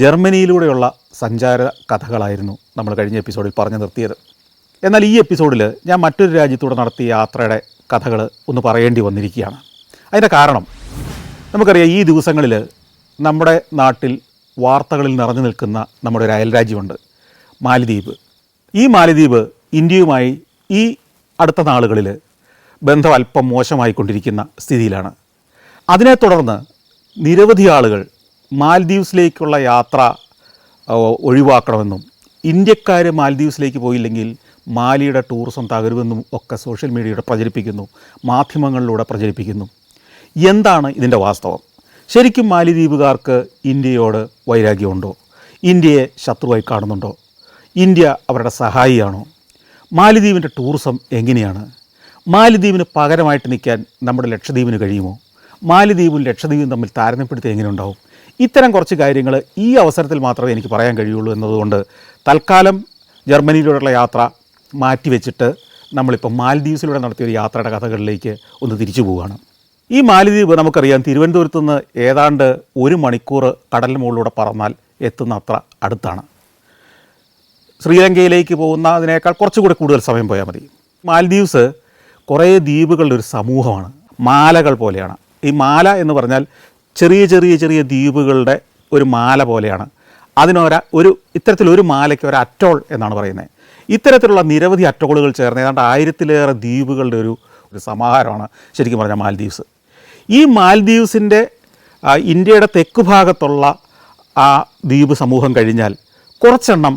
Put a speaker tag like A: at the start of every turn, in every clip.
A: ജർമ്മനിയിലൂടെയുള്ള സഞ്ചാര കഥകളായിരുന്നു നമ്മൾ കഴിഞ്ഞ എപ്പിസോഡിൽ പറഞ്ഞു നിർത്തിയത്. എന്നാൽ ഈ എപ്പിസോഡിൽ ഞാൻ മറ്റൊരു രാജ്യത്തൂടെ നടത്തിയ യാത്രയുടെ കഥകൾ ഒന്ന് പറയേണ്ടി വന്നിരിക്കുകയാണ്. അതിൻ്റെ കാരണം നമുക്കറിയാം, ഈ ദിവസങ്ങളിൽ നമ്മുടെ നാട്ടിൽ വാർത്തകളിൽ നിറഞ്ഞു നിൽക്കുന്ന നമ്മുടെ ഒരു അയൽരാജ്യമുണ്ട്, മാലിദ്വീപ്. ഈ മാലിദ്വീപ് ഇന്ത്യയുമായി ഈ അടുത്ത നാളുകളിൽ ബന്ധം അല്പം മോശമായിക്കൊണ്ടിരിക്കുന്ന സ്ഥിതിയിലാണ്. അതിനെ തുടർന്ന് നിരവധി ആളുകൾ മാൽദ്വീപ്സിലേക്കുള്ള യാത്ര ഒഴിവാക്കണമെന്നും ഇന്ത്യക്കാർ മാൽദ്വീപ്സിലേക്ക് പോയില്ലെങ്കിൽ മാലിയുടെ ടൂറിസം തകരുമെന്നും ഒക്കെ സോഷ്യൽ മീഡിയയുടെ പ്രചരിപ്പിക്കുന്നു, മാധ്യമങ്ങളിലൂടെ പ്രചരിപ്പിക്കുന്നു. എന്താണ് ഇതിൻ്റെ വാസ്തവം? ശരിക്കും മാലിദ്വീപുകാർക്ക് ഇന്ത്യയോട് വൈരാഗ്യമുണ്ടോ? ഇന്ത്യയെ ശത്രുവായി കാണുന്നുണ്ടോ? ഇന്ത്യ അവരുടെ സഹായിയാണോ? മാലിദ്വീപിൻ്റെ ടൂറിസം എങ്ങനെയാണ്? മാലിദ്വീപിന് പകരമായിട്ട് നിൽക്കാൻ നമ്മുടെ ലക്ഷദ്വീപിന് കഴിയുമോ? മാലിദ്വീപും ലക്ഷദ്വീപും തമ്മിൽ താരതമ്യപ്പെടുത്തി എങ്ങനെ ഉണ്ടാവും? ഇത്തരം കുറച്ച് കാര്യങ്ങൾ ഈ അവസരത്തിൽ മാത്രമേ എനിക്ക് പറയാൻ കഴിയുള്ളൂ എന്നതുകൊണ്ട് തൽക്കാലം ജർമ്മനിയിലൂടെയുള്ള യാത്ര മാറ്റിവെച്ചിട്ട് നമ്മളിപ്പോൾ മാൽദ്വീപ്സിലൂടെ നടത്തിയൊരു യാത്രയുടെ കഥകളിലേക്ക് ഒന്ന് തിരിച്ചു പോവുകയാണ്. ഈ മാലിദ്വീപ് നമുക്കറിയാം, തിരുവനന്തപുരത്ത് നിന്ന് ഏതാണ്ട് 1 മണിക്കൂർ കടലിന് മുകളിലൂടെ പറന്നാൽ എത്തുന്ന അത്ര അടുത്താണ്. ശ്രീലങ്കയിലേക്ക് പോകുന്നതിനേക്കാൾ കുറച്ചുകൂടി കൂടുതൽ സമയം പോയാൽ മതി. മാൽദ്വീപ്സ് കുറേ ദ്വീപുകളുടെ ഒരു സമൂഹമാണ്, മാലകൾ പോലെയാണ്. ഈ മാല എന്ന് പറഞ്ഞാൽ ചെറിയ ചെറിയ ചെറിയ ദ്വീപുകളുടെ ഒരു മാല പോലെയാണ്. ഇത്തരത്തിലൊരു മാലയ്ക്ക് ഒരു അറ്റോൾ എന്നാണ് പറയുന്നത്. ഇത്തരത്തിലുള്ള നിരവധി അറ്റോളുകൾ ചേർന്ന് ഏതാണ്ട് 1000-ലേറെ ദ്വീപുകളുടെ ഒരു സമാഹാരമാണ് ശരിക്കും പറഞ്ഞാൽ മാൽദ്വീപ്സ്. ഈ മാൽദ്വീപ്സിൻ്റെ ഇന്ത്യയുടെ തെക്ക് ഭാഗത്തുള്ള ആ ദ്വീപ് സമൂഹം കഴിഞ്ഞാൽ കുറച്ചെണ്ണം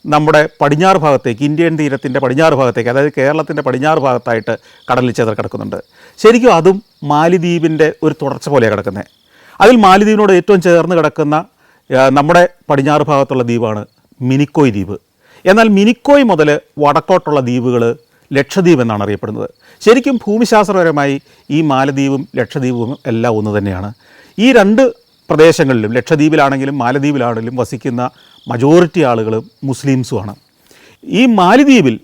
A: നമ്മുടെ പടിഞ്ഞാറ് ഭാഗത്തേക്ക്, ഇന്ത്യൻ തീരത്തിൻ്റെ പടിഞ്ഞാറ് ഭാഗത്തേക്ക്, അതായത് കേരളത്തിൻ്റെ പടിഞ്ഞാറ് ഭാഗത്തായിട്ട് കടലിൽ ചെതർ കിടക്കുന്നുണ്ട്. ശരിക്കും അതും മാലിദ്വീപിൻ്റെ ഒരു തുടർച്ച പോലെയാണ് കിടക്കുന്നത്. അതിൽ മാലിദ്വീപിനോട് ഏറ്റവും ചേർന്ന് കിടക്കുന്ന നമ്മുടെ പടിഞ്ഞാറ് ഭാഗത്തുള്ള ദ്വീപാണ് മിനിക്കോയ് ദ്വീപ്. എന്നാൽ മിനിക്കോയ് മുതൽ വടക്കോട്ടുള്ള ദ്വീപുകൾ ലക്ഷദ്വീപ് എന്നാണ് അറിയപ്പെടുന്നത്. ശരിക്കും ഭൂമിശാസ്ത്രപരമായി ഈ മാലദ്വീപും ലക്ഷദ്വീപും എല്ലാം ഒന്ന് തന്നെയാണ്. ഈ രണ്ട് പ്രദേശങ്ങളിലും, ലക്ഷദ്വീപിലാണെങ്കിലും മാലദ്വീപിലാണെങ്കിലും വസിക്കുന്ന മജോറിറ്റി ആളുകൾ മുസ്ലിംസുമാണ്. ഈ മാലിദ്വീപിൽ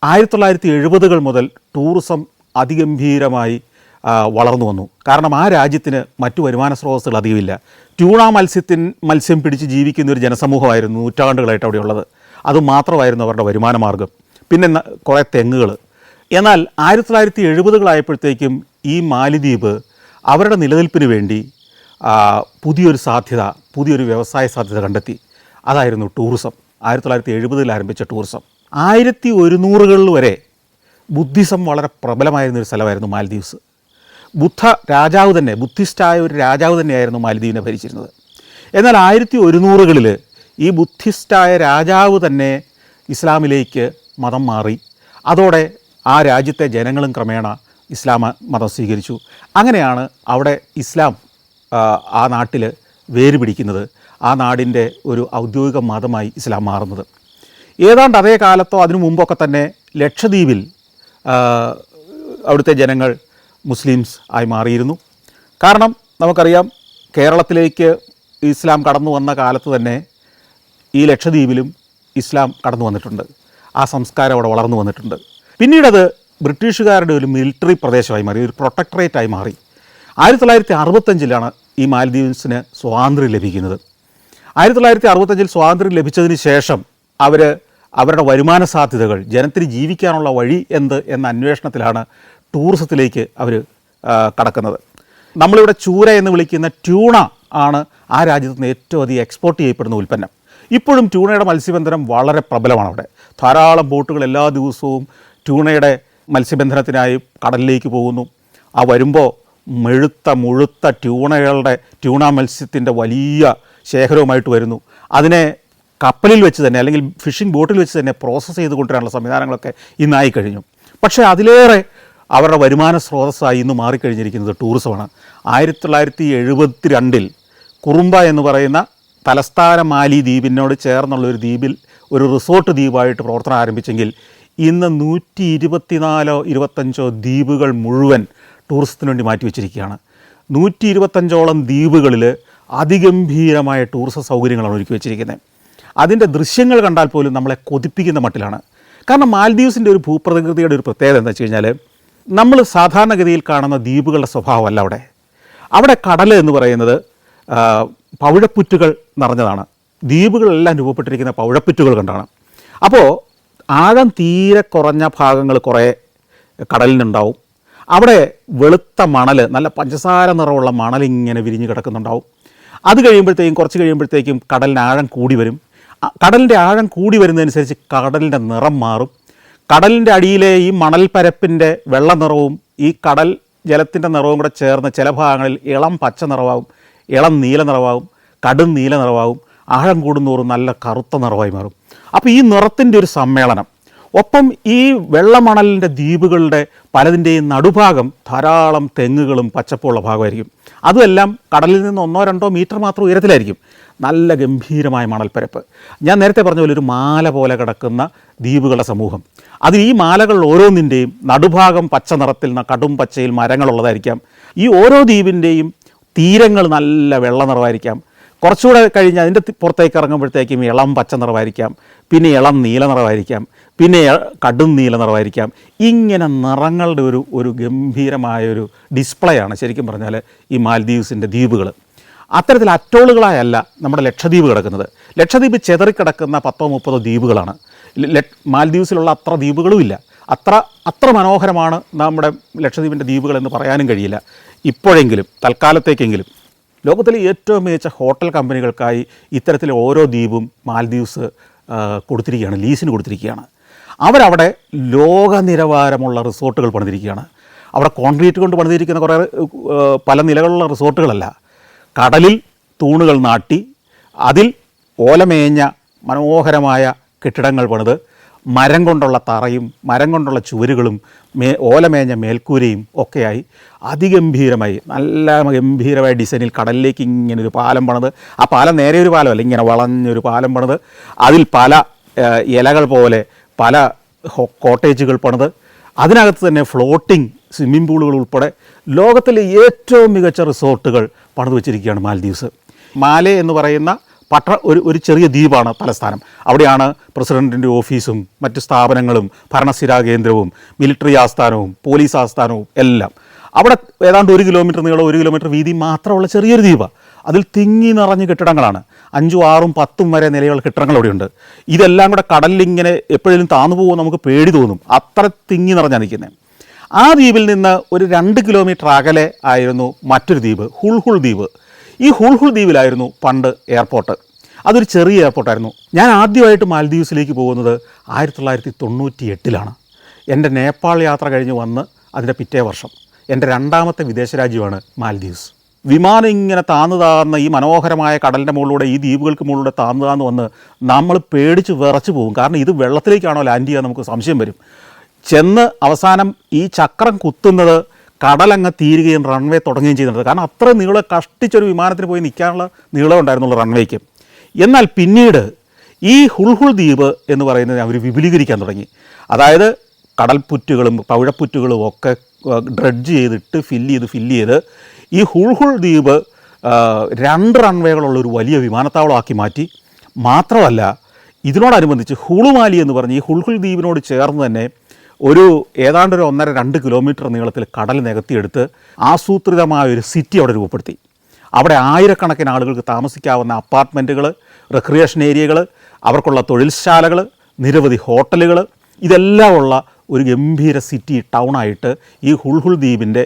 A: 1970-കൾ മുതൽ ടൂറിസം അതിഗംഭീരമായി വളർന്നു വന്നു. കാരണം ആ രാജ്യത്തിന് മറ്റു വരുമാന സ്രോതസ്സുകൾ അധികമില്ല. ട്യൂണ മത്സ്യം പിടിച്ച് ജീവിക്കുന്ന ഒരു ജനസമൂഹമായിരുന്നു നൂറ്റാണ്ടുകളായിട്ട് അവിടെയുള്ളത്. അതുമാത്രമായിരുന്നു അവരുടെ വരുമാന മാർഗം. പിന്നെ കുറേ തെങ്ങുകൾ. എന്നാൽ 1970-കളായപ്പോഴത്തേക്കും ഈ മാലിദ്വീപ് അവരുടെ നിലനിൽപ്പിന് വേണ്ടി പുതിയൊരു സാധ്യത, പുതിയൊരു വ്യവസായ സാധ്യത കണ്ടെത്തി. അതായിരുന്നു ടൂറിസം. 1970-ൽ ആരംഭിച്ച ടൂറിസം. 1100-കളിൽ വരെ ബുദ്ധിസം വളരെ പ്രബലമായിരുന്നൊരു സ്ഥലമായിരുന്നു മാൽദ്വീപ്സ്. ബുദ്ധിസ്റ്റായ ഒരു രാജാവ് തന്നെയായിരുന്നു മാലിദ്വീപിനെ ഭരിച്ചിരുന്നത്. എന്നാൽ 1100-കളിൽ ഈ ബുദ്ധിസ്റ്റായ രാജാവ് തന്നെ ഇസ്ലാമിലേക്ക് മതം മാറി. അതോടെ ആ രാജ്യത്തെ ജനങ്ങളും ക്രമേണ ഇസ്ലാം മതം സ്വീകരിച്ചു. അങ്ങനെയാണ് അവിടെ ഇസ്ലാം ആ നാട്ടിൽ വേര് പിടിക്കുന്നത്. ആ നാടിൻ്റെ ഒരു ഔദ്യോഗിക മതമായി ഇസ്ലാം മാറുന്നത്. ഏതാണ്ട് അതേ കാലത്തോ അതിനു മുമ്പൊക്കെ തന്നെ ലക്ഷദ്വീപിൽ അവിടുത്തെ ജനങ്ങൾ മുസ്ലിംസ് ആയി മാറിയിരുന്നു. കാരണം നമുക്കറിയാം, കേരളത്തിലേക്ക് ഇസ്ലാം കടന്നു വന്ന കാലത്ത് തന്നെ ഈ ലക്ഷദ്വീപിലും ഇസ്ലാം കടന്നു വന്നിട്ടുണ്ട്. ആ സംസ്കാരം അവിടെ വളർന്നു വന്നിട്ടുണ്ട്. പിന്നീടത് ബ്രിട്ടീഷുകാരുടെ ഒരു മിലിറ്ററി പ്രദേശമായി മാറി, ഒരു പ്രൊട്ടക്ടറേറ്റായി മാറി. 1965-ലാണ് ഈ മാൽദ്വീപ്സിന് സ്വാതന്ത്ര്യം ലഭിക്കുന്നത്. 1965-ൽ സ്വാതന്ത്ര്യം ലഭിച്ചതിന് ശേഷം അവരുടെ വരുമാന സാധ്യതകൾ, ജനത്തിന് ജീവിക്കാനുള്ള വഴി എന്ന അന്വേഷണത്തിലാണ് ടൂറിസത്തിലേക്ക് അവർ കടക്കുന്നത്. നമ്മളിവിടെ ചൂര എന്ന് വിളിക്കുന്ന ട്യൂണ ആണ് ആ രാജ്യത്ത് നിന്ന് ഏറ്റവും അധികം എക്സ്പോർട്ട് ചെയ്യപ്പെടുന്ന ഉൽപ്പന്നം. ഇപ്പോഴും ട്യൂണയുടെ മത്സ്യബന്ധനം വളരെ പ്രബലമാണ് അവിടെ. ധാരാളം ബോട്ടുകൾ എല്ലാ ദിവസവും ട്യൂണയുടെ മത്സ്യബന്ധനത്തിനായി കടലിലേക്ക് പോകുന്നു. ആ വരുമ്പോൾ മുഴുത്ത ട്യൂണ മത്സ്യത്തിൻ്റെ വലിയ ശേഖരവുമായിട്ട് വരുന്നു. അതിനെ കപ്പലിൽ വെച്ച് തന്നെ, അല്ലെങ്കിൽ ഫിഷിംഗ് ബോട്ടിൽ വെച്ച് തന്നെ പ്രോസസ്സ് ചെയ്ത് കൊണ്ടുവരാനുള്ള സംവിധാനങ്ങളൊക്കെ ഇന്നായി കഴിഞ്ഞു. പക്ഷേ അതിലേറെ അവരുടെ വരുമാന സ്രോതസ്സായി ഇന്ന് മാറിക്കഴിഞ്ഞിരിക്കുന്നത് ടൂറിസമാണ്. 1972-ൽ കുറുമ്പ എന്ന് പറയുന്ന തലസ്ഥാന മാലി ദ്വീപിനോട് ചേർന്നുള്ളൊരു ദ്വീപിൽ ഒരു റിസോർട്ട് ദ്വീപായിട്ട് പ്രവർത്തനം ആരംഭിച്ചെങ്കിൽ ഇന്ന് 124-125 ദ്വീപുകൾ മുഴുവൻ ടൂറിസത്തിന് വേണ്ടി മാറ്റിവെച്ചിരിക്കുകയാണ്. 125ഓളം ദ്വീപുകളിൽ അതിഗംഭീരമായ ടൂറിസം സൗകര്യങ്ങളാണ് ഒരുക്കി വെച്ചിരിക്കുന്നത്. അതിൻ്റെ ദൃശ്യങ്ങൾ കണ്ടാൽ പോലും നമ്മളെ കൊതിപ്പിക്കുന്ന മട്ടിലാണ്. കാരണം മാൽദ്വീപ്സിൻ്റെ ഒരു ഭൂപ്രകൃതിയുടെ ഒരു പ്രത്യേകത എന്താ വെച്ച് കഴിഞ്ഞാൽ, നമ്മൾ സാധാരണഗതിയിൽ കാണുന്ന ദ്വീപുകളുടെ സ്വഭാവമല്ല അവിടെ കടൽ എന്ന് പറയുന്നത് പവിഴപ്പുറ്റുകൾ നിറഞ്ഞതാണ്. ദ്വീപുകളെല്ലാം രൂപപ്പെട്ടിരിക്കുന്ന പവിഴപ്പുറ്റുകൾ കണ്ടാണ്. അപ്പോൾ ആഴം തീരെ കുറഞ്ഞ ഭാഗങ്ങൾ കുറേ കടലിനുണ്ടാവും. അവിടെ വെളുത്ത മണൽ, നല്ല പഞ്ചസാര നിറമുള്ള മണലിങ്ങനെ വിരിഞ്ഞ് കിടക്കുന്നുണ്ടാവും. അത് കഴിയുമ്പോഴത്തേക്കും കുറച്ച് കഴിയുമ്പോഴത്തേക്കും കടലിന് ആഴം കൂടി വരും. കടലിൻ്റെ ആഴം കൂടി വരുന്നതനുസരിച്ച് കടലിൻ്റെ നിറം മാറും. കടലിൻ്റെ അടിയിലെ ഈ മണൽ പരപ്പിൻ്റെ വെള്ള നിറവും ഈ കടൽ ജലത്തിൻ്റെ നിറവും കൂടെ ചേർന്ന് ചില ഭാഗങ്ങളിൽ ഇളം പച്ച നിറമാവും, ഇളം നീല നിറമാവും, കടും നീല നിറമാവും, ആഴം കൂടുന്തോറും നല്ല കറുത്ത നിറമായി മാറും. അപ്പോൾ ഈ നിറത്തിൻ്റെ ഒരു സമ്മേളനം. ഒപ്പം ഈ വെള്ളമണലിൻ്റെ ദ്വീപുകളുടെ പലതിൻ്റെയും നടുഭാഗം ധാരാളം തെങ്ങുകളും പച്ചപ്പുള്ള ഭാഗമായിരിക്കും. അതുമെല്ലാം കടലിൽ നിന്ന് 1-2 മീറ്റർ മാത്രം ഉയരത്തിലായിരിക്കും. നല്ല ഗംഭീരമായ മണൽപ്പരപ്പ്. ഞാൻ നേരത്തെ പറഞ്ഞ പോലെ ഒരു മാല പോലെ കിടക്കുന്ന ദ്വീപുകളുടെ സമൂഹം. അതിൽ ഈ മാലകൾ ഓരോന്നിൻ്റെയും നടുഭാഗം പച്ച നിറത്തിൽ കടും പച്ചയിൽ മരങ്ങളുള്ളതായിരിക്കാം. ഈ ഓരോ ദ്വീപിൻ്റെയും തീരങ്ങൾ നല്ല വെള്ള നിറമായിരിക്കാം. കുറച്ചുകൂടെ കഴിഞ്ഞ് അതിൻ്റെ പുറത്തേക്ക് ഇറങ്ങുമ്പോഴത്തേക്കും ഇളം പച്ച നിറമായിരിക്കാം, പിന്നെ ഇളം നീല നിറമായിരിക്കാം, പിന്നെ കടും നീല നിറമായിരിക്കാം. ഇങ്ങനെ നിറങ്ങളുടെ ഒരു ഗംഭീരമായൊരു ഡിസ്പ്ലേ ആണ് ശരിക്കും പറഞ്ഞാൽ ഈ മാൽദീവ്സിൻ്റെ ദ്വീപുകൾ. അത്തരത്തിൽ അറ്റോളുകളായല്ല നമ്മുടെ ലക്ഷദ്വീപ് കിടക്കുന്നത്. ലക്ഷദ്വീപ് ചെതറിക്കിടക്കുന്ന 10-30 ദ്വീപുകളാണ്. മാൽദീവ്സിലുള്ള അത്ര ദ്വീപുകളുമില്ല. അത്ര മനോഹരമാണ് നമ്മുടെ ലക്ഷദ്വീപിൻ്റെ ദ്വീപുകൾ എന്ന് പറയാനും കഴിയില്ല. ഇപ്പോഴെങ്കിലും തൽക്കാലത്തേക്കെങ്കിലും ലോകത്തിലെ ഏറ്റവും മികച്ച ഹോട്ടൽ കമ്പനികൾക്കായി ഇത്തരത്തിൽ ഓരോ ദ്വീപും മാൽദീവ്സ് കൊടുത്തിരിക്കുകയാണ്, ലീസിന് കൊടുത്തിരിക്കുകയാണ്. അവരവിടെ ലോക നിലവാരമുള്ള റിസോർട്ടുകൾ പണിതിരിക്കുകയാണ്. അവിടെ കോൺക്രീറ്റ് കൊണ്ട് പണിതിരിക്കുന്ന കുറേ പല നിലകളുള്ള റിസോർട്ടുകളല്ല, കടലിൽ തൂണുകൾ നാട്ടി അതിൽ ഓലമേഞ്ഞ മനോഹരമായ കെട്ടിടങ്ങൾ പണിത് മരം കൊണ്ടുള്ള തറയും മരം കൊണ്ടുള്ള ചുവരുകളും ഓലമേഞ്ഞ മേൽക്കൂരയും ഒക്കെയായി അതിഗംഭീരമായി നല്ല ഗംഭീരമായ ഡിസൈനിൽ കടലിലേക്ക് ഇങ്ങനെ ഒരു പാലം പണിത്, ആ പാലം നേരെ ഒരു പാലമല്ല, ഇങ്ങനെ വളഞ്ഞൊരു പാലം പണിത് അതിൽ പല ഇലകൾ പോലെ പല കോട്ടേജുകൾ പണിത് അതിനകത്ത് തന്നെ ഫ്ലോട്ടിംഗ് സ്വിമ്മിംഗ് പൂളുകൾ ഉൾപ്പെടെ ലോകത്തിലെ ഏറ്റവും മികച്ച റിസോർട്ടുകൾ പണിത് വെച്ചിരിക്കുകയാണ് മാൽദീവ്സ്. മാലേ എന്ന് പറയുന്ന ഒരു ചെറിയ ദ്വീപാണ് തലസ്ഥാനം. അവിടെയാണ് പ്രസിഡൻറ്റിൻ്റെ ഓഫീസും മറ്റ് സ്ഥാപനങ്ങളും ഭരണസ്ഥിരാ കേന്ദ്രവും മിലിറ്ററി ആസ്ഥാനവും പോലീസ് ആസ്ഥാനവും എല്ലാം. അവിടെ ഏതാണ്ട് 1 കിലോമീറ്റർ നീളം 1 കിലോമീറ്റർ വീതി മാത്രമുള്ള ചെറിയൊരു ദ്വീപാണ്. അതിൽ തിങ്ങി നിറഞ്ഞ കെട്ടിടങ്ങളാണ്. 5, 6, 10 വരെ നിലയുള്ള കെട്ടിടങ്ങൾ അവിടെയുണ്ട്. ഇതെല്ലാം കൂടെ കടലിലിങ്ങനെ എപ്പോഴെങ്കിലും താന്നു പോകുമോ നമുക്ക് പേടി തോന്നും, അത്ര തിങ്ങി നിറഞ്ഞാണ് നിൽക്കുന്നത്. ആ ദ്വീപിൽ നിന്ന് ഒരു 2 കിലോമീറ്റർ അകലെ ആയിരുന്നു മറ്റൊരു ദ്വീപ്, ഹുൾഹുൾ ദ്വീപ്. ഈ ഹുൾഹുൾ ദ്വീപിലായിരുന്നു പണ്ട് എയർപോർട്ട്. അതൊരു ചെറിയ എയർപോർട്ടായിരുന്നു. ഞാൻ ആദ്യമായിട്ട് മാൽദീവ്സിലേക്ക് പോകുന്നത് 1998-ലാണ്. എൻ്റെ നേപ്പാൾ യാത്ര കഴിഞ്ഞ് വന്ന് അതിൻ്റെ പിറ്റേ വർഷം എൻ്റെ 2ാമത്തെ വിദേശ രാജ്യമാണ് മാൽദീവ്സ്. വിമാനം ഇങ്ങനെ താന്ന് ഈ മനോഹരമായ കടലിൻ്റെ മുകളിലൂടെ ഈ ദ്വീപുകൾക്ക് മുകളിലൂടെ താന്ന് വന്ന് നമ്മൾ പേടിച്ച് വിറച്ച് പോകും. കാരണം ഇത് വെള്ളത്തിലേക്കാണോ ലാൻഡ് ചെയ്യാൻ നമുക്ക് സംശയം വരും. ചെന്ന് അവസാനം ഈ ചക്രം കുത്തുന്നത് കടലങ്ങ് തീരുകയും റൺവേ തുടങ്ങുകയും ചെയ്യുന്നുണ്ട്. കാരണം അത്ര നീളം കഷ്ടിച്ചൊരു വിമാനത്തിന് പോയി നിൽക്കാനുള്ള നീളം ഉണ്ടായിരുന്നുള്ളൂ റൺവേക്ക്. എന്നാൽ പിന്നീട് ഈ ഹുൾഹുൾ ദ്വീപ് എന്ന് പറയുന്നത് അവർ വിപുലീകരിക്കാൻ തുടങ്ങി. അതായത് കടൽപ്പുറ്റുകളും പവിഴപ്പുറ്റുകളും ഒക്കെ ഡ്രഡ്ജ് ചെയ്തിട്ട് ഫില്ല് ചെയ്ത് ഈ ഹുൾഹുൾ ദ്വീപ് 2 റൺവേകളുള്ളൊരു വലിയ വിമാനത്താവളമാക്കി മാറ്റി. മാത്രമല്ല ഇതിനോടനുബന്ധിച്ച് ഹുളുമാലി എന്ന് പറഞ്ഞ് ഈ ഹുൾഹുൾ ദ്വീപിനോട് ചേർന്ന് തന്നെ ഏതാണ്ട് 1.5-2 കിലോമീറ്റർ നീളത്തിൽ കടൽ നികത്തിയെടുത്ത് ആസൂത്രിതമായൊരു സിറ്റി അവിടെ രൂപപ്പെടുത്തി. അവിടെ ആയിരക്കണക്കിന് ആളുകൾക്ക് താമസിക്കാവുന്ന അപ്പാർട്ട്മെൻറ്റുകൾ, റിക്രിയേഷൻ ഏരിയകൾ, അവർക്കുള്ള തൊഴിൽശാലകൾ, നിരവധി ഹോട്ടലുകൾ, ഇതെല്ലാം ഉള്ള ഒരു ഗംഭീര സിറ്റി ടൗണായിട്ട് ഈ ഹുൾഹുൾ ദ്വീപിൻ്റെ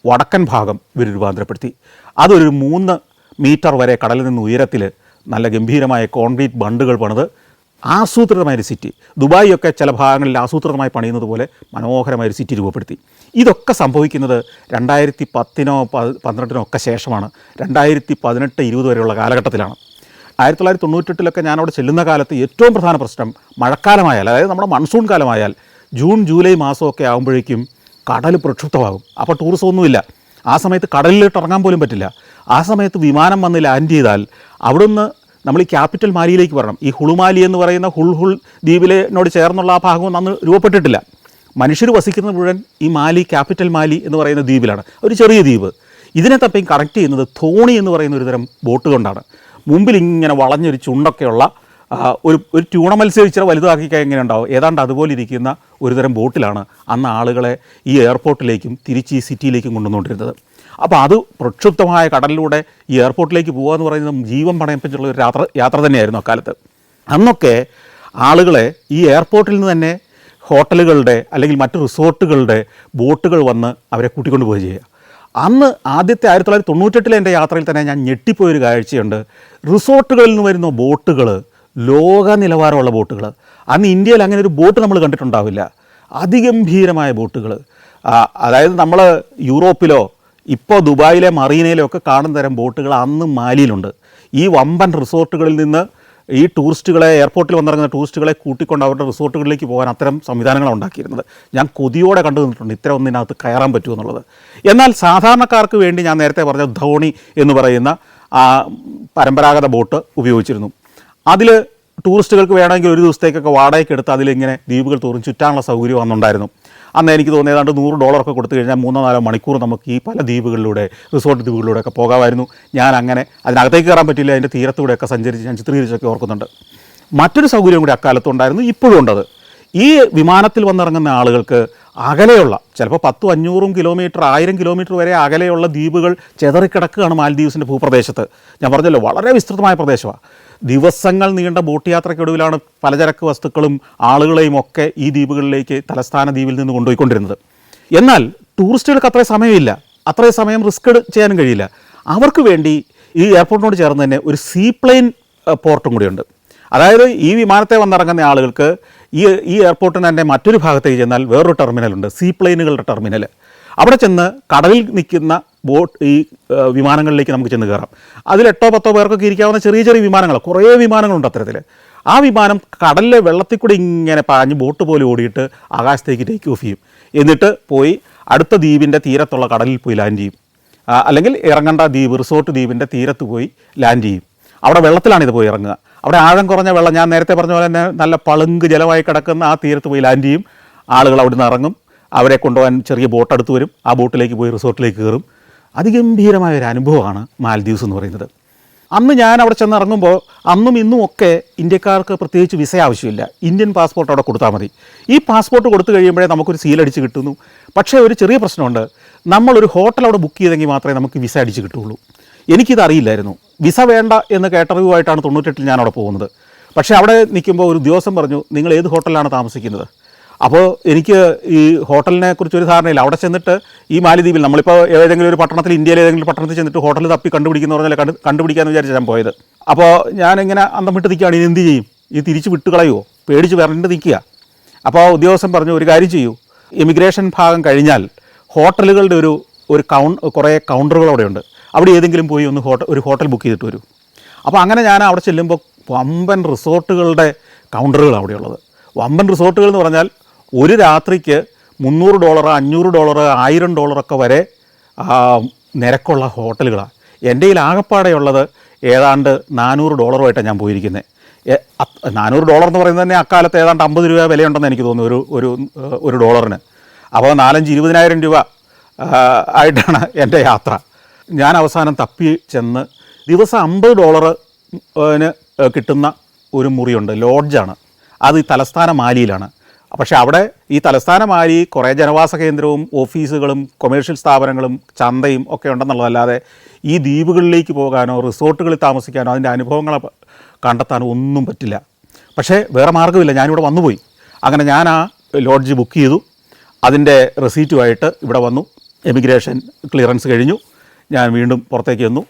A: വടക്കൻ ഭാഗം ഇവർ രൂപാന്തരപ്പെടുത്തി. അതൊരു 3 മീറ്റർ വരെ കടലിൽ നിന്ന് ഉയരത്തിൽ നല്ല ഗംഭീരമായ കോൺക്രീറ്റ് ബണ്ടുകൾ പണിത് ആസൂത്രിതമായൊരു സിറ്റി. ദുബായിയൊക്കെ ചില ഭാഗങ്ങളിൽ ആസൂത്രിതമായി പണിയുന്നത് പോലെ മനോഹരമായൊരു സിറ്റി രൂപപ്പെടുത്തി. ഇതൊക്കെ സംഭവിക്കുന്നത് 2010-നോ 2012-നോ ഒക്കെ ശേഷമാണ്. 2018-20 വരെയുള്ള കാലഘട്ടത്തിലാണ്. 1998-ലൊക്കെ ഞാനവിടെ ചെല്ലുന്ന കാലത്ത് ഏറ്റവും പ്രധാന പ്രശ്നം മഴക്കാലമായാൽ, അതായത് നമ്മുടെ മൺസൂൺ കാലമായാൽ ജൂൺ ജൂലൈ മാസമൊക്കെ ആകുമ്പോഴേക്കും കടൽ പ്രക്ഷുബ്ധമാകും. അപ്പോൾ ടൂറിസം ഒന്നുമില്ല. ആ സമയത്ത് കടലിലോട്ട് ഇറങ്ങാൻ പോലും പറ്റില്ല. ആ സമയത്ത് വിമാനം വന്ന് ലാൻഡ് ചെയ്താൽ അവിടുന്ന് നമ്മൾ ഈ ക്യാപിറ്റൽ മാലിയിലേക്ക് വരണം. ഈ ഹുളുമാലി എന്ന് പറയുന്ന ഹുൾഹുൾ ദ്വീപിനോട് ചേർന്നുള്ള ആ ഭാഗമൊന്നും അന്ന് രൂപപ്പെട്ടിട്ടില്ല. മനുഷ്യർ വസിക്കുന്നത് മുഴുവൻ ഈ ക്യാപിറ്റൽ മാലി എന്ന് പറയുന്ന ദ്വീപിലാണ്. ഒരു ചെറിയ ദ്വീപ്. ഇതിനെ തപ്പി കണക്ട് ചെയ്യുന്നത് തോണി എന്ന് പറയുന്ന ഒരു തരം ബോട്ട് കൊണ്ടാണ്. മുമ്പിൽ ഇങ്ങനെ വളഞ്ഞൊരു ചുണ്ടൊക്കെയുള്ള ഒരു ട്യൂണ മത്സ്യം ഇച്ചിരി വലുതാക്കിക്കാൻ എങ്ങനെ ഉണ്ടാവും, ഏതാണ്ട് അതുപോലെ ഇരിക്കുന്ന ഒരുതരം ബോട്ടിലാണ് അന്ന് ആളുകളെ ഈ എയർപോർട്ടിലേക്കും തിരിച്ച് ഈ സിറ്റിയിലേക്കും കൊണ്ടുവന്നുകൊണ്ടിരുന്നത്. അപ്പോൾ അത് പ്രക്ഷുബ്ധമായ കടലിലൂടെ ഈ എയർപോർട്ടിലേക്ക് പോകുക എന്ന് പറയുന്നത് ജീവൻ പണയപ്പിച്ചുള്ള ഒരു യാത്ര തന്നെയായിരുന്നു അക്കാലത്ത്. അന്നൊക്കെ ആളുകളെ ഈ എയർപോർട്ടിൽ നിന്ന് തന്നെ ഹോട്ടലുകളുടെ അല്ലെങ്കിൽ മറ്റ് റിസോർട്ടുകളുടെ ബോട്ടുകൾ വന്ന് അവരെ കൂട്ടിക്കൊണ്ട് പോവുക ചെയ്യുക. അന്ന് ആദ്യത്തെ 1998 എൻ്റെ യാത്രയിൽ തന്നെ ഞാൻ ഞെട്ടിപ്പോയൊരു കാഴ്ചയുണ്ട്. റിസോർട്ടുകളിൽ നിന്ന് വരുന്ന ബോട്ടുകൾ ലോക നിലവാരമുള്ള ബോട്ടുകൾ. അന്ന് ഇന്ത്യയിൽ അങ്ങനെ ഒരു ബോട്ട് നമ്മൾ കണ്ടിട്ടുണ്ടാവില്ല. അതിഗംഭീരമായ ബോട്ടുകൾ. അതായത് നമ്മൾ യൂറോപ്പിലോ ഇപ്പോൾ ദുബായിലെ മറീനയിലോ ഒക്കെ കാണുന്ന തരം ബോട്ടുകൾ അന്ന് മാലിയിലുണ്ട്. ഈ വമ്പൻ റിസോർട്ടുകളിൽ നിന്ന് ഈ ടൂറിസ്റ്റുകളെ, എയർപോർട്ടിൽ വന്നിറങ്ങുന്ന ടൂറിസ്റ്റുകളെ കൂട്ടിക്കൊണ്ട് അവരുടെ റിസോർട്ടുകളിലേക്ക് പോകാൻ അത്തരം സംവിധാനങ്ങളാണ് ഉണ്ടാക്കിയിരുന്നത്. ഞാൻ കൊതിയോടെ കണ്ടു നിന്നിട്ടുണ്ട് ഇത്തരം ഒന്നിനകത്ത് കയറാൻ പറ്റുമെന്നുള്ളത്. എന്നാൽ സാധാരണക്കാർക്ക് വേണ്ടി ഞാൻ നേരത്തെ പറഞ്ഞ ധോണി എന്ന് പറയുന്ന പരമ്പരാഗത ബോട്ട് ഉപയോഗിച്ചിരുന്നു. അതിൽ ടൂറിസ്റ്റുകൾക്ക് വേണമെങ്കിൽ ഒരു ദിവസത്തേക്കൊക്കെ വാടകയ്ക്ക് എടുത്ത് അതിലിങ്ങനെ ദ്വീപുകൾ തോറും ചുറ്റാനുള്ള സൗകര്യം അന്നുണ്ടായിരുന്നു. അന്ന് എനിക്ക് തോന്നിയത് ഏതാണ്ട് $100 കൊടുത്തു കഴിഞ്ഞാൽ 3-4 മണിക്കൂർ നമുക്ക് ഈ പല ദ്വീപുകളിലൂടെ, റിസോർട്ട് ദ്വീപുകളിലൂടെയൊക്കെ പോകാമായിരുന്നു. ഞാൻ അങ്ങനെ അതിനകത്തേക്ക് കയറാൻ പറ്റില്ല, അതിൻ്റെ തീരത്തൂടെയൊക്കെ സഞ്ചരിച്ച് ഞാൻ ചിത്രീകരിച്ചൊക്കെ ഓർക്കുന്നുണ്ട്. മറ്റൊരു സൗകര്യം കൂടി അക്കാലത്തുണ്ടായിരുന്നു, ഇപ്പോഴും ഉണ്ടത്. ഈ വിമാനത്തിൽ വന്നിറങ്ങുന്ന ആളുകൾക്ക് അകലെയുള്ള ചിലപ്പോൾ 1000-500 കിലോമീറ്റർ 1000 കിലോമീറ്റർ വരെ അകലെയുള്ള ദ്വീപുകൾ ചെതറിക്കിടക്കുകയാണ് മാൽദ്വീപ്സിൻ്റെ ഭൂപ്രദേശത്ത്. ഞാൻ പറഞ്ഞല്ലോ, വളരെ വിസ്തൃതമായ പ്രദേശമാണ്. ദിവസങ്ങൾ നീണ്ട ബോട്ട് യാത്രയ്ക്കൊടുവിലാണ് പലചരക്ക് വസ്തുക്കളും ആളുകളെയും ഒക്കെ ഈ ദ്വീപുകളിലേക്ക് തലസ്ഥാന ദ്വീപിൽ നിന്ന് കൊണ്ടുപോയിക്കൊണ്ടിരുന്നത്. എന്നാൽ ടൂറിസ്റ്റുകൾക്ക് അത്രയും സമയമില്ല, അത്രയും സമയം റിസ്ക് ചെയ്യാനും കഴിയില്ല. അവർക്ക് വേണ്ടി ഈ എയർപോർട്ടിനോട് ചേർന്ന് തന്നെ ഒരു സീപ്ലെയിൻ പോർട്ടും കൂടിയുണ്ട്. അതായത് ഈ വിമാനത്തെ വന്നിറങ്ങുന്ന ആളുകൾക്ക് ഈ എയർപോർട്ടിന് തന്നെ മറ്റൊരു ഭാഗത്തേക്ക് ചെന്നാൽ വേറൊരു ടെർമിനലുണ്ട്, സീപ്ലെയിനുകളുടെ ടെർമിനൽ. അവിടെ ചെന്ന് കടലിൽ നിൽക്കുന്ന ഈ വിമാനങ്ങളിലേക്ക് നമുക്ക് ചെന്ന് കയറാം. അതിൽ 8-10 പേർക്കൊക്കെ ഇരിക്കാവുന്ന ചെറിയ ചെറിയ വിമാനങ്ങൾ, കുറേ വിമാനങ്ങളുണ്ട് അത്തരത്തിൽ. ആ വിമാനം കടലിലെ വെള്ളത്തിൽ കൂടി ഇങ്ങനെ പാഞ്ഞ് ബോട്ട് പോലെ ഓടിയിട്ട് ആകാശത്തേക്ക് ടേക്ക് ഓഫ് ചെയ്യും. എന്നിട്ട് പോയി അടുത്ത ദ്വീപിൻ്റെ തീരത്തുള്ള കടലിൽ പോയി ലാൻഡ് ചെയ്യും. അല്ലെങ്കിൽ ഇറങ്ങേണ്ട ദ്വീപ്, റിസോർട്ട് ദ്വീപിൻ്റെ തീരത്ത് പോയി ലാൻഡ് ചെയ്യും. അവിടെ വെള്ളത്തിലാണ് ഇത് പോയി ഇറങ്ങുക. അവിടെ ആഴം കുറഞ്ഞ വെള്ളം, ഞാൻ നേരത്തെ പറഞ്ഞ പോലെ തന്നെ നല്ല പളുങ്ക് ജലമായി കിടക്കുന്ന ആ തീരത്ത് പോയി ലാൻഡ് ചെയ്യും. ആളുകൾ അവിടെ നിന്ന് ഇറങ്ങും, അവരെ കൊണ്ടുപോകാൻ ചെറിയ ബോട്ട് അടുത്ത് വരും, ആ ബോട്ടിലേക്ക് പോയി റിസോർട്ടിലേക്ക് കയറും. അതിഗംഭീരമായ ഒരു അനുഭവമാണ് മാൽദ്വീപ്സ് എന്ന് പറയുന്നത്. അന്ന് ഞാൻ അവിടെ ചെന്ന് ഇറങ്ങുമ്പോൾ അന്നും ഇന്നും ഒക്കെ ഇന്ത്യക്കാർക്ക് പ്രത്യേകിച്ച് വിസ ആവശ്യമില്ല. ഇന്ത്യൻ പാസ്പോർട്ട് അവിടെ കൊടുത്താൽ മതി. ഈ പാസ്പോർട്ട് കൊടുത്തു കഴിയുമ്പോഴേ നമുക്കൊരു സീലടിച്ച് കിട്ടുന്നു. പക്ഷേ ഒരു ചെറിയ പ്രശ്നമുണ്ട്, നമ്മളൊരു ഹോട്ടൽ അവിടെ ബുക്ക് ചെയ്തെങ്കിൽ മാത്രമേ നമുക്ക് വിസ അടിച്ച് കിട്ടുള്ളൂ. എനിക്കിതറിയില്ലായിരുന്നു. വിസ വേണ്ട എന്ന് കേട്ടറിവായിട്ടാണ് 98 ഞാൻ അവിടെ പോകുന്നത്. പക്ഷേ അവിടെ നിൽക്കുമ്പോൾ ഒരു ഉദ്യോഗസ്ഥൻ പറഞ്ഞു, നിങ്ങൾ ഏത് ഹോട്ടലിലാണ് താമസിക്കുന്നത്? അപ്പോൾ എനിക്ക് ഈ ഹോട്ടലിനെ കുറിച്ച് ഒരു ധാരണയില്ല. അവിടെ ചെന്നിട്ട് ഈ മാലിദ്വീപിൽ നമ്മളിപ്പോൾ ഏതെങ്കിലും ഒരു പട്ടണത്തിൽ, ഇന്ത്യയിലെ ഏതെങ്കിലും പട്ടണത്തിൽ ചെന്നിട്ട് ഹോട്ടൽ തപ്പി കണ്ടുപിടിക്കുന്ന പറഞ്ഞാൽ കണ്ടുപിടിക്കാമെന്ന് വിചാരിച്ച് ഞാൻ പോയത്. അപ്പോൾ ഞാനിങ്ങനെ അന്തം വിട്ട് നിൽക്കുകയാണ്, ഇനി എന്ത് ചെയ്യും? ഇത് തിരിച്ച് വിട്ടുകളയുമോ? പേടിച്ച് വരണ്ട് നിൽക്കുക. അപ്പോൾ ഉദ്യോഗസ്ഥൻ പറഞ്ഞു, ഒരു കാര്യം ചെയ്യൂ, ഇമിഗ്രേഷൻ ഭാഗം കഴിഞ്ഞാൽ ഹോട്ടലുകളുടെ കുറേ കൗണ്ടറുകൾ അവിടെയുണ്ട്, അവിടെ ഏതെങ്കിലും പോയി ഒരു ഹോട്ടൽ ബുക്ക് ചെയ്തിട്ട് വരൂ. അപ്പോൾ അങ്ങനെ ഞാൻ അവിടെ ചെല്ലുമ്പോൾ വമ്പൻ റിസോർട്ടുകളുടെ കൗണ്ടറുകൾ അവിടെയുള്ളത്. വമ്പൻ റിസോർട്ടുകൾ എന്ന് പറഞ്ഞാൽ ഒരു രാത്രിക്ക് $300, $500, $1000 വരെ നിരക്കുള്ള ഹോട്ടലുകളാണ്. എൻ്റെ കയ്യിൽ ആകപ്പാടെയുള്ളത് ഏതാണ്ട് $400 ഞാൻ പോയിരിക്കുന്നത്. $400 എന്ന് പറയുന്നത് തന്നെ അക്കാലത്ത് ഏതാണ്ട് 50 രൂപ വിലയുണ്ടെന്ന് എനിക്ക് തോന്നുന്നു ഒരു ഡോളറിന്. അപ്പോൾ 4-20,000 രൂപ ആയിട്ടാണ് എൻ്റെ യാത്ര. ഞാൻ അവസാനം തപ്പി ചെന്ന് ദിവസം $50 കിട്ടുന്ന ഒരു മുറിയുണ്ട്, ലോഡ്ജാണ്. അത് ഈ തലസ്ഥാന മാലിയിലാണ്. പക്ഷേ അവിടെ ഈ തലസ്ഥാന മാലി കുറേ ജനവാസ കേന്ദ്രവും ഓഫീസുകളും കൊമേഴ്ഷ്യൽ സ്ഥാപനങ്ങളും ചന്തയും ഒക്കെ ഉണ്ടെന്നുള്ളതല്ലാതെ ഈ ദ്വീപുകളിലേക്ക് പോകാനോ റിസോർട്ടുകളിൽ താമസിക്കാനോ അതിൻ്റെ അനുഭവങ്ങൾ കണ്ടെത്താനോ ഒന്നും പറ്റില്ല. പക്ഷേ വേറെ മാർഗ്ഗമില്ല, ഞാനിവിടെ വന്നുപോയി. അങ്ങനെ ഞാൻ ആ ലോഡ്ജ് ബുക്ക് ചെയ്തു. അതിൻ്റെ റെസീറ്റുമായിട്ട് ഇവിടെ വന്നു. എമിഗ്രേഷൻ ക്ലിയറൻസ് കഴിഞ്ഞു. ഞാൻ വീണ്ടും പുറത്തേക്ക് വന്നു.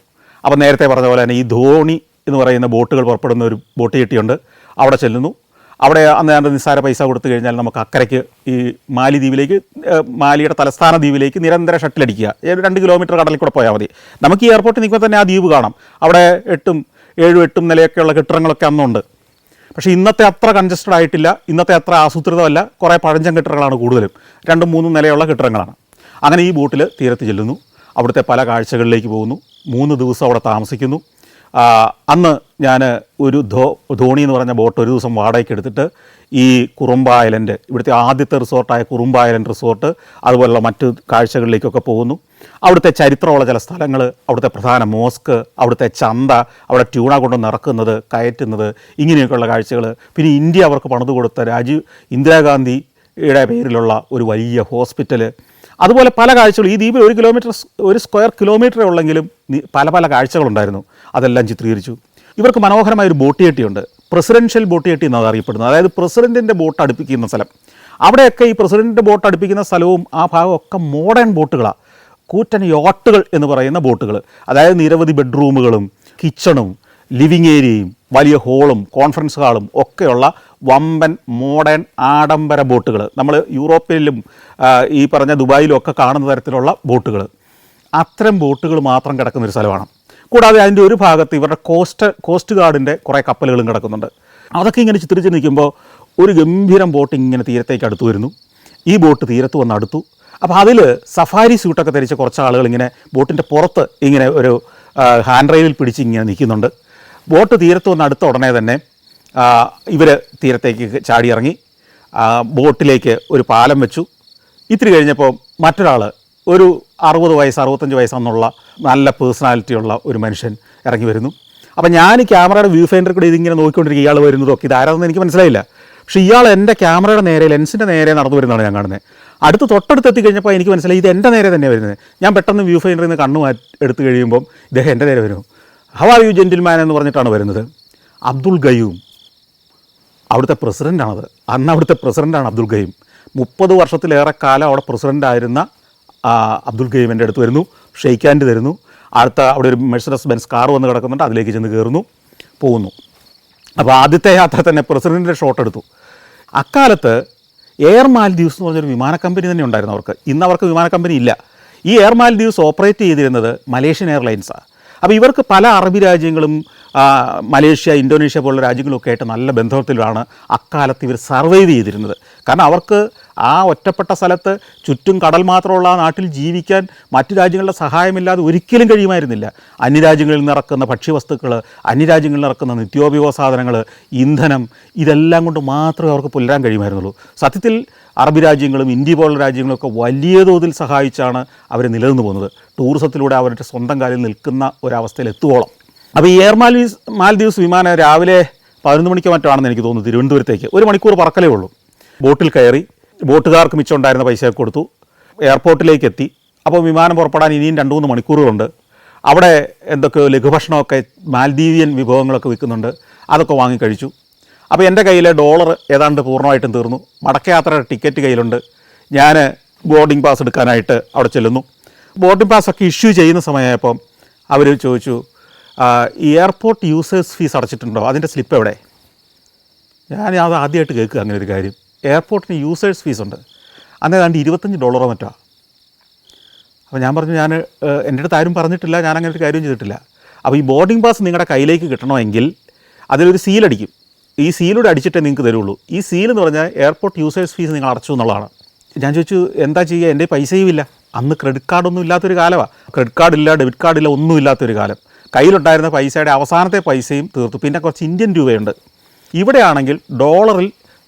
A: അപ്പോൾ നേരത്തെ പറഞ്ഞ പോലെ തന്നെ ഈ ധോണി എന്ന് പറയുന്ന ബോട്ടുകൾ പുറപ്പെടുന്ന ഒരു ബോട്ട് ജെട്ടിയുണ്ട്, അവിടെ ചെല്ലുന്നു. അവിടെ അന്ന് നിസ്സാര പൈസ കൊടുത്തു കഴിഞ്ഞാൽ നമുക്ക് അക്കരയ്ക്ക് ഈ മാലിദ്വീപിലേക്ക്, മാലിയുടെ തലസ്ഥാന ദ്വീപിലേക്ക് നിരന്തരം ഷട്ടിലടിക്കുക. 2 കിലോമീറ്റർ കടലിൽ കൂടെ പോയാൽ മതി. നമുക്ക് ഈ എയർപോർട്ടിൽ നിൽക്കുമ്പോൾ തന്നെ ആ ദ്വീപ് കാണാം. അവിടെ 7-8 നിലയൊക്കെയുള്ള കെട്ടിടങ്ങളൊക്കെ അന്നുണ്ട്. പക്ഷേ ഇന്നത്തെ അത്ര കൺജസ്റ്റഡ് ആയിട്ടില്ല, ഇന്നത്തെ അത്ര ആസൂത്രിതമല്ല. കുറേ പഴഞ്ചൻ കെട്ടിടങ്ങളാണ് കൂടുതലും, 2-3 നിലയുള്ള കെട്ടിടങ്ങളാണ്. അങ്ങനെ ഈ ബോട്ടിൽ തീരത്ത് ചെല്ലുന്നു, അവിടുത്തെ പല കാഴ്ചകളിലേക്ക് പോകുന്നു. 3 ദിവസം അവിടെ താമസിക്കുന്നു. അന്ന് ഞാൻ ഒരു ധോണി എന്ന് പറഞ്ഞ ബോട്ട് ഒരു ദിവസം വാടകയ്ക്ക് എടുത്തിട്ട് ഈ കുറുമ്പ ഐലൻഡ്, ഇവിടുത്തെ ആദ്യത്തെ റിസോർട്ടായ കുറുമ്പ ഐലൻഡ് റിസോർട്ട്, അതുപോലുള്ള മറ്റ് കാഴ്ചകളിലേക്കൊക്കെ പോകുന്നു. അവിടുത്തെ ചരിത്രമുള്ള ചില സ്ഥലങ്ങൾ, അവിടുത്തെ പ്രധാന മോസ്ക്, അവിടുത്തെ ചന്ത, അവിടെ ട്യൂണ കൊണ്ടുവന്ന് ഇറക്കുന്നത്, കയറ്റുന്നത്, ഇങ്ങനെയൊക്കെയുള്ള കാഴ്ചകൾ. പിന്നെ ഇന്ത്യ അവർക്ക് പണിത് കൊടുത്ത ഇന്ദിരാഗാന്ധിയുടെ പേരിലുള്ള ഒരു വലിയ ഹോസ്പിറ്റൽ, അതുപോലെ പല കാഴ്ചകളും ഈ ദ്വീപിൽ 1 സ്ക്വയർ കിലോമീറ്ററേ ഉള്ളെങ്കിലും പല പല കാഴ്ചകളുണ്ടായിരുന്നു. അതെല്ലാം ചിത്രീകരിച്ചു. ഇവർക്ക് മനോഹരമായൊരു ബോട്ട് ജെട്ടിയുണ്ട്. പ്രസിഡൻഷ്യൽ ബോട്ട് ജെട്ടി എന്നാണ് അറിയപ്പെടുന്നത്. അതായത് പ്രസിഡൻറ്റിൻ്റെ ബോട്ട് അടുപ്പിക്കുന്ന സ്ഥലം. അവിടെയൊക്കെ ഈ പ്രസിഡൻറ്റിൻ്റെ ബോട്ട് അടുപ്പിക്കുന്ന സ്ഥലവും ആ ഭാഗമൊക്കെ മോഡേൺ ബോട്ടുകളാണ്. കൂറ്റൻ യോട്ടുകൾ എന്ന് പറയുന്ന ബോട്ടുകൾ. അതായത് നിരവധി ബെഡ്റൂമുകളും കിച്ചണും ലിവിങ് ഏരിയയും വലിയ ഹോളും കോൺഫറൻസ് ഹാളും ഒക്കെയുള്ള വമ്പൻ മോഡേൺ ആഡംബര ബോട്ടുകൾ. നമ്മൾ യൂറോപ്പിലും ഈ പറഞ്ഞ ദുബായിലും ഒക്കെ കാണുന്ന തരത്തിലുള്ള ബോട്ടുകൾ. അത്തരം ബോട്ടുകൾ മാത്രം കിടക്കുന്നൊരു സ്ഥലമാണ്. കൂടാതെ അതിൻ്റെ ഒരു ഭാഗത്ത് ഇവരുടെ കോസ്റ്റ് ഗാർഡിൻ്റെ കുറേ കപ്പലുകളും കിടക്കുന്നുണ്ട്. അതൊക്കെ ഇങ്ങനെ ചിത്രിച്ച് നിൽക്കുമ്പോൾ ഒരു ഗംഭീരം ബോട്ട് ഇങ്ങനെ തീരത്തേക്ക് അടുത്തു വരുന്നു. ഈ ബോട്ട് തീരത്ത് വന്ന് അടുത്തു. അപ്പോൾ അതിൽ സഫാരി സ്യൂട്ടൊക്കെ ധരിച്ച കുറച്ച് ആളുകൾ ഇങ്ങനെ ബോട്ടിൻ്റെ പുറത്ത് ഇങ്ങനെ ഒരു ഹാൻഡ് റെയിലിൽ പിടിച്ച് ഇങ്ങനെ നിൽക്കുന്നുണ്ട്. ബോട്ട് തീരത്ത് വന്ന് അടുത്ത ഉടനെ തന്നെ ഇവർ തീരത്തേക്ക് ചാടിയിറങ്ങി ബോട്ടിലേക്ക് ഒരു പാലം വെച്ചു. ഇത്തിരി കഴിഞ്ഞപ്പോൾ മറ്റൊരാൾ, ഒരു 60 വയസ്സ് 65 വയസ്സെന്നുള്ള നല്ല പേഴ്സണാലിറ്റിയുള്ള ഒരു മനുഷ്യൻ ഇറങ്ങി വരുന്നു. അപ്പോൾ ഞാൻ ഈ ക്യാമറയുടെ വ്യൂ ഫൈൻഡർ കൂടെ ഇതിങ്ങനെ നോക്കിക്കൊണ്ടിരിക്കുക. ഇയാൾ വരുന്നതൊക്കെ ഇതാരാണെന്ന് എനിക്ക് മനസ്സിലായില്ല. പക്ഷേ ഇയാൾ എൻ്റെ ക്യാമറയുടെ നേരെ, ലെൻസിൻ്റെ നേരെ നടന്നു വരുന്നതാണ് ഞാൻ കാണുന്നത്. തൊട്ടടുത്ത് എത്തിക്കഴിഞ്ഞപ്പോൾ എനിക്ക് മനസ്സിലായി ഇത് എൻ്റെ നേരെ തന്നെ വരുന്നത്. ഞാൻ പെട്ടെന്ന് വ്യൂ ഫൈൻഡറിൽ നിന്ന് കണ്ണു എടുത്ത് കഴിയുമ്പം ഇദ്ദേഹം എൻ്റെ നേരെ വരും. ഹൗ ആർ യു ജെന്റിൽമാൻ എന്ന് പറഞ്ഞിട്ടാണ് വരുന്നത്. അബ്ദുൾ ഗയൂം, അവിടുത്തെ പ്രസിഡൻ്റാണത്. അന്ന് അവിടുത്തെ പ്രസിഡൻ്റാണ് അബ്ദുൾ ഗയൂം. 30 വർഷത്തിലേറെ കാലം അവിടെ പ്രസിഡൻ്റായിരുന്ന അബ്ദുൾ ഗയൂം എൻ്റെ അടുത്ത് വരുന്നു. ഷെയ്ക്ക് ഹാൻഡ് തരുന്നു. അവിടെ ഒരു മെഴ്സിഡസ് ബെൻസ് കാർ വന്ന് കിടക്കുന്നുണ്ട്. അതിലേക്ക് ചെന്ന് കയറുന്നു, പോകുന്നു. അപ്പോൾ ആദ്യത്തെ യാത്ര തന്നെ പ്രസിഡൻറ്റിൻ്റെ ഷോട്ട് എടുത്തു. അക്കാലത്ത് എയർ മാൽദീവ്സ് എന്ന് പറഞ്ഞൊരു വിമാന കമ്പനി തന്നെ ഉണ്ടായിരുന്നു അവർക്ക്. ഇന്ന് അവർക്ക് വിമാന കമ്പനി ഇല്ല. ഈ എയർ മാൽദീവ്സ് ഓപ്പറേറ്റ് ചെയ്തിരുന്നത് മലേഷ്യൻ എയർലൈൻസാണ്. അപ്പോൾ ഇവർക്ക് പല അറബി രാജ്യങ്ങളും മലേഷ്യ, ഇന്തോനേഷ്യ പോലുള്ള രാജ്യങ്ങളൊക്കെ ആയിട്ട് നല്ല ബന്ധത്തിലാണ് അക്കാലത്ത് ഇവർ സർവൈവ് ചെയ്തിരുന്നത്. കാരണം അവർക്ക് ആ ഒറ്റപ്പെട്ട സ്ഥലത്ത് ചുറ്റും കടൽ മാത്രമുള്ള ആ നാട്ടിൽ ജീവിക്കാൻ മറ്റു രാജ്യങ്ങളുടെ സഹായമില്ലാതെ ഒരിക്കലും കഴിയുമായിരുന്നില്ല. അന്യരാജ്യങ്ങളിൽ നിന്ന് ഇറക്കുന്ന ഭക്ഷ്യവസ്തുക്കൾ, അന്യരാജ്യങ്ങളിൽ നിന്ന് ഇറക്കുന്ന നിത്യോപയോഗ സാധനങ്ങൾ, ഇന്ധനം, ഇതെല്ലാം കൊണ്ട് മാത്രമേ അവർക്ക് പുലരാൻ കഴിയുമായിരുന്നുള്ളൂ. സത്യത്തിൽ അറബി രാജ്യങ്ങളും ഇന്ത്യ പോലുള്ള രാജ്യങ്ങളൊക്കെ വലിയ തോതിൽ സഹായിച്ചാണ് അവർ നിലനിന്ന് പോകുന്നത്. ടൂറിസത്തിലൂടെ അവരുടെ സ്വന്തം കാലിൽ നിൽക്കുന്ന ഒരവസ്ഥയിൽ എത്തുവോളം. അപ്പോൾ ഈ എയർ മാൽദീവ്സ് വിമാനം രാവിലെ 11 മണിക്കോ മറ്റോ ആണെന്ന് എനിക്ക് തോന്നുന്നു തിരുവനന്തപുരത്തേക്ക്. 1 മണിക്കൂർ പറക്കലേ ഉള്ളൂ. ബോട്ടിൽ കയറി, ബോട്ടുകാർക്ക് മിച്ചമുണ്ടായിരുന്ന പൈസ കൊടുത്തു, എയർപോർട്ടിലേക്ക് എത്തി. അപ്പോൾ വിമാനം പുറപ്പെടാൻ ഇനിയും 2-3 മണിക്കൂറുകളുണ്ട്. അവിടെ എന്തൊക്കെയോ ലഘുഭക്ഷണമൊക്കെ മാൽദീവിയൻ വിഭവങ്ങളൊക്കെ വിൽക്കുന്നുണ്ട്. അതൊക്കെ വാങ്ങി കഴിച്ചു. അപ്പോൾ എൻ്റെ കയ്യിലെ ഡോളർ ഏതാണ്ട് പൂർണ്ണമായിട്ടും തീർന്നു. മടക്കയാത്രയുടെ ടിക്കറ്റ് കയ്യിലുണ്ട്. ഞാൻ ബോർഡിംഗ് പാസ് എടുക്കാനായിട്ട് അവിടെ ചെല്ലുന്നു. ബോർഡിംഗ് പാസ്സൊക്കെ ഇഷ്യൂ ചെയ്യുന്ന സമയമായപ്പം അവർ ചോദിച്ചു, എയർപോർട്ട് യൂസേഴ്സ് ഫീസ് അടച്ചിട്ടുണ്ടോ, അതിൻ്റെ സ്ലിപ്പ് എവിടെ? ഞാൻ അത് ആദ്യമായിട്ട് കേൾക്കുക അങ്ങനെ ഒരു കാര്യം. എയർപോർട്ടിന് യൂസേഴ്സ് ഫീസ് ഉണ്ട്. അന്നേ ഏതാണ്ട് $25 മറ്റോ. അപ്പോൾ ഞാൻ പറഞ്ഞു, എൻ്റെ അടുത്ത് ആരും പറഞ്ഞിട്ടില്ല, ഞാൻ അങ്ങനെ ഒരു കാര്യം ചെയ്തിട്ടില്ല. അപ്പോൾ ഈ ബോർഡിംഗ് പാസ് നിങ്ങളുടെ കയ്യിലേക്ക് കിട്ടണമെങ്കിൽ അതിലൊരു സീലടിക്കും. ഈ സീലൂടെ അടിച്ചിട്ടേ നിങ്ങൾക്ക് തരുള്ളൂ. ഈ സീൽ എന്ന് പറഞ്ഞാൽ എയർപോർട്ട് യൂസേഴ്സ് ഫീസ് നിങ്ങൾ അടച്ചു എന്നുള്ളതാണ്. ഞാൻ ചോദിച്ചു, എന്താ ചെയ്യുക, എൻ്റെ പൈസയും ഇല്ല. അന്ന് ക്രെഡിറ്റ് കാർഡൊന്നും ഇല്ലാത്തൊരു കാലമാണ്. ക്രെഡിറ്റ് കാർഡില്ല, ഡെബിറ്റ് കാർഡില്ല, ഒന്നും ഇല്ലാത്തൊരു കാലം. കയ്യിലുണ്ടായിരുന്ന പൈസയുടെ അവസാനത്തെ പൈസയും തീർത്തു. പിന്നെ കുറച്ച് ഇന്ത്യൻ രൂപയുണ്ട്. ഇവിടെയാണെങ്കിൽ ഡോളറിൽ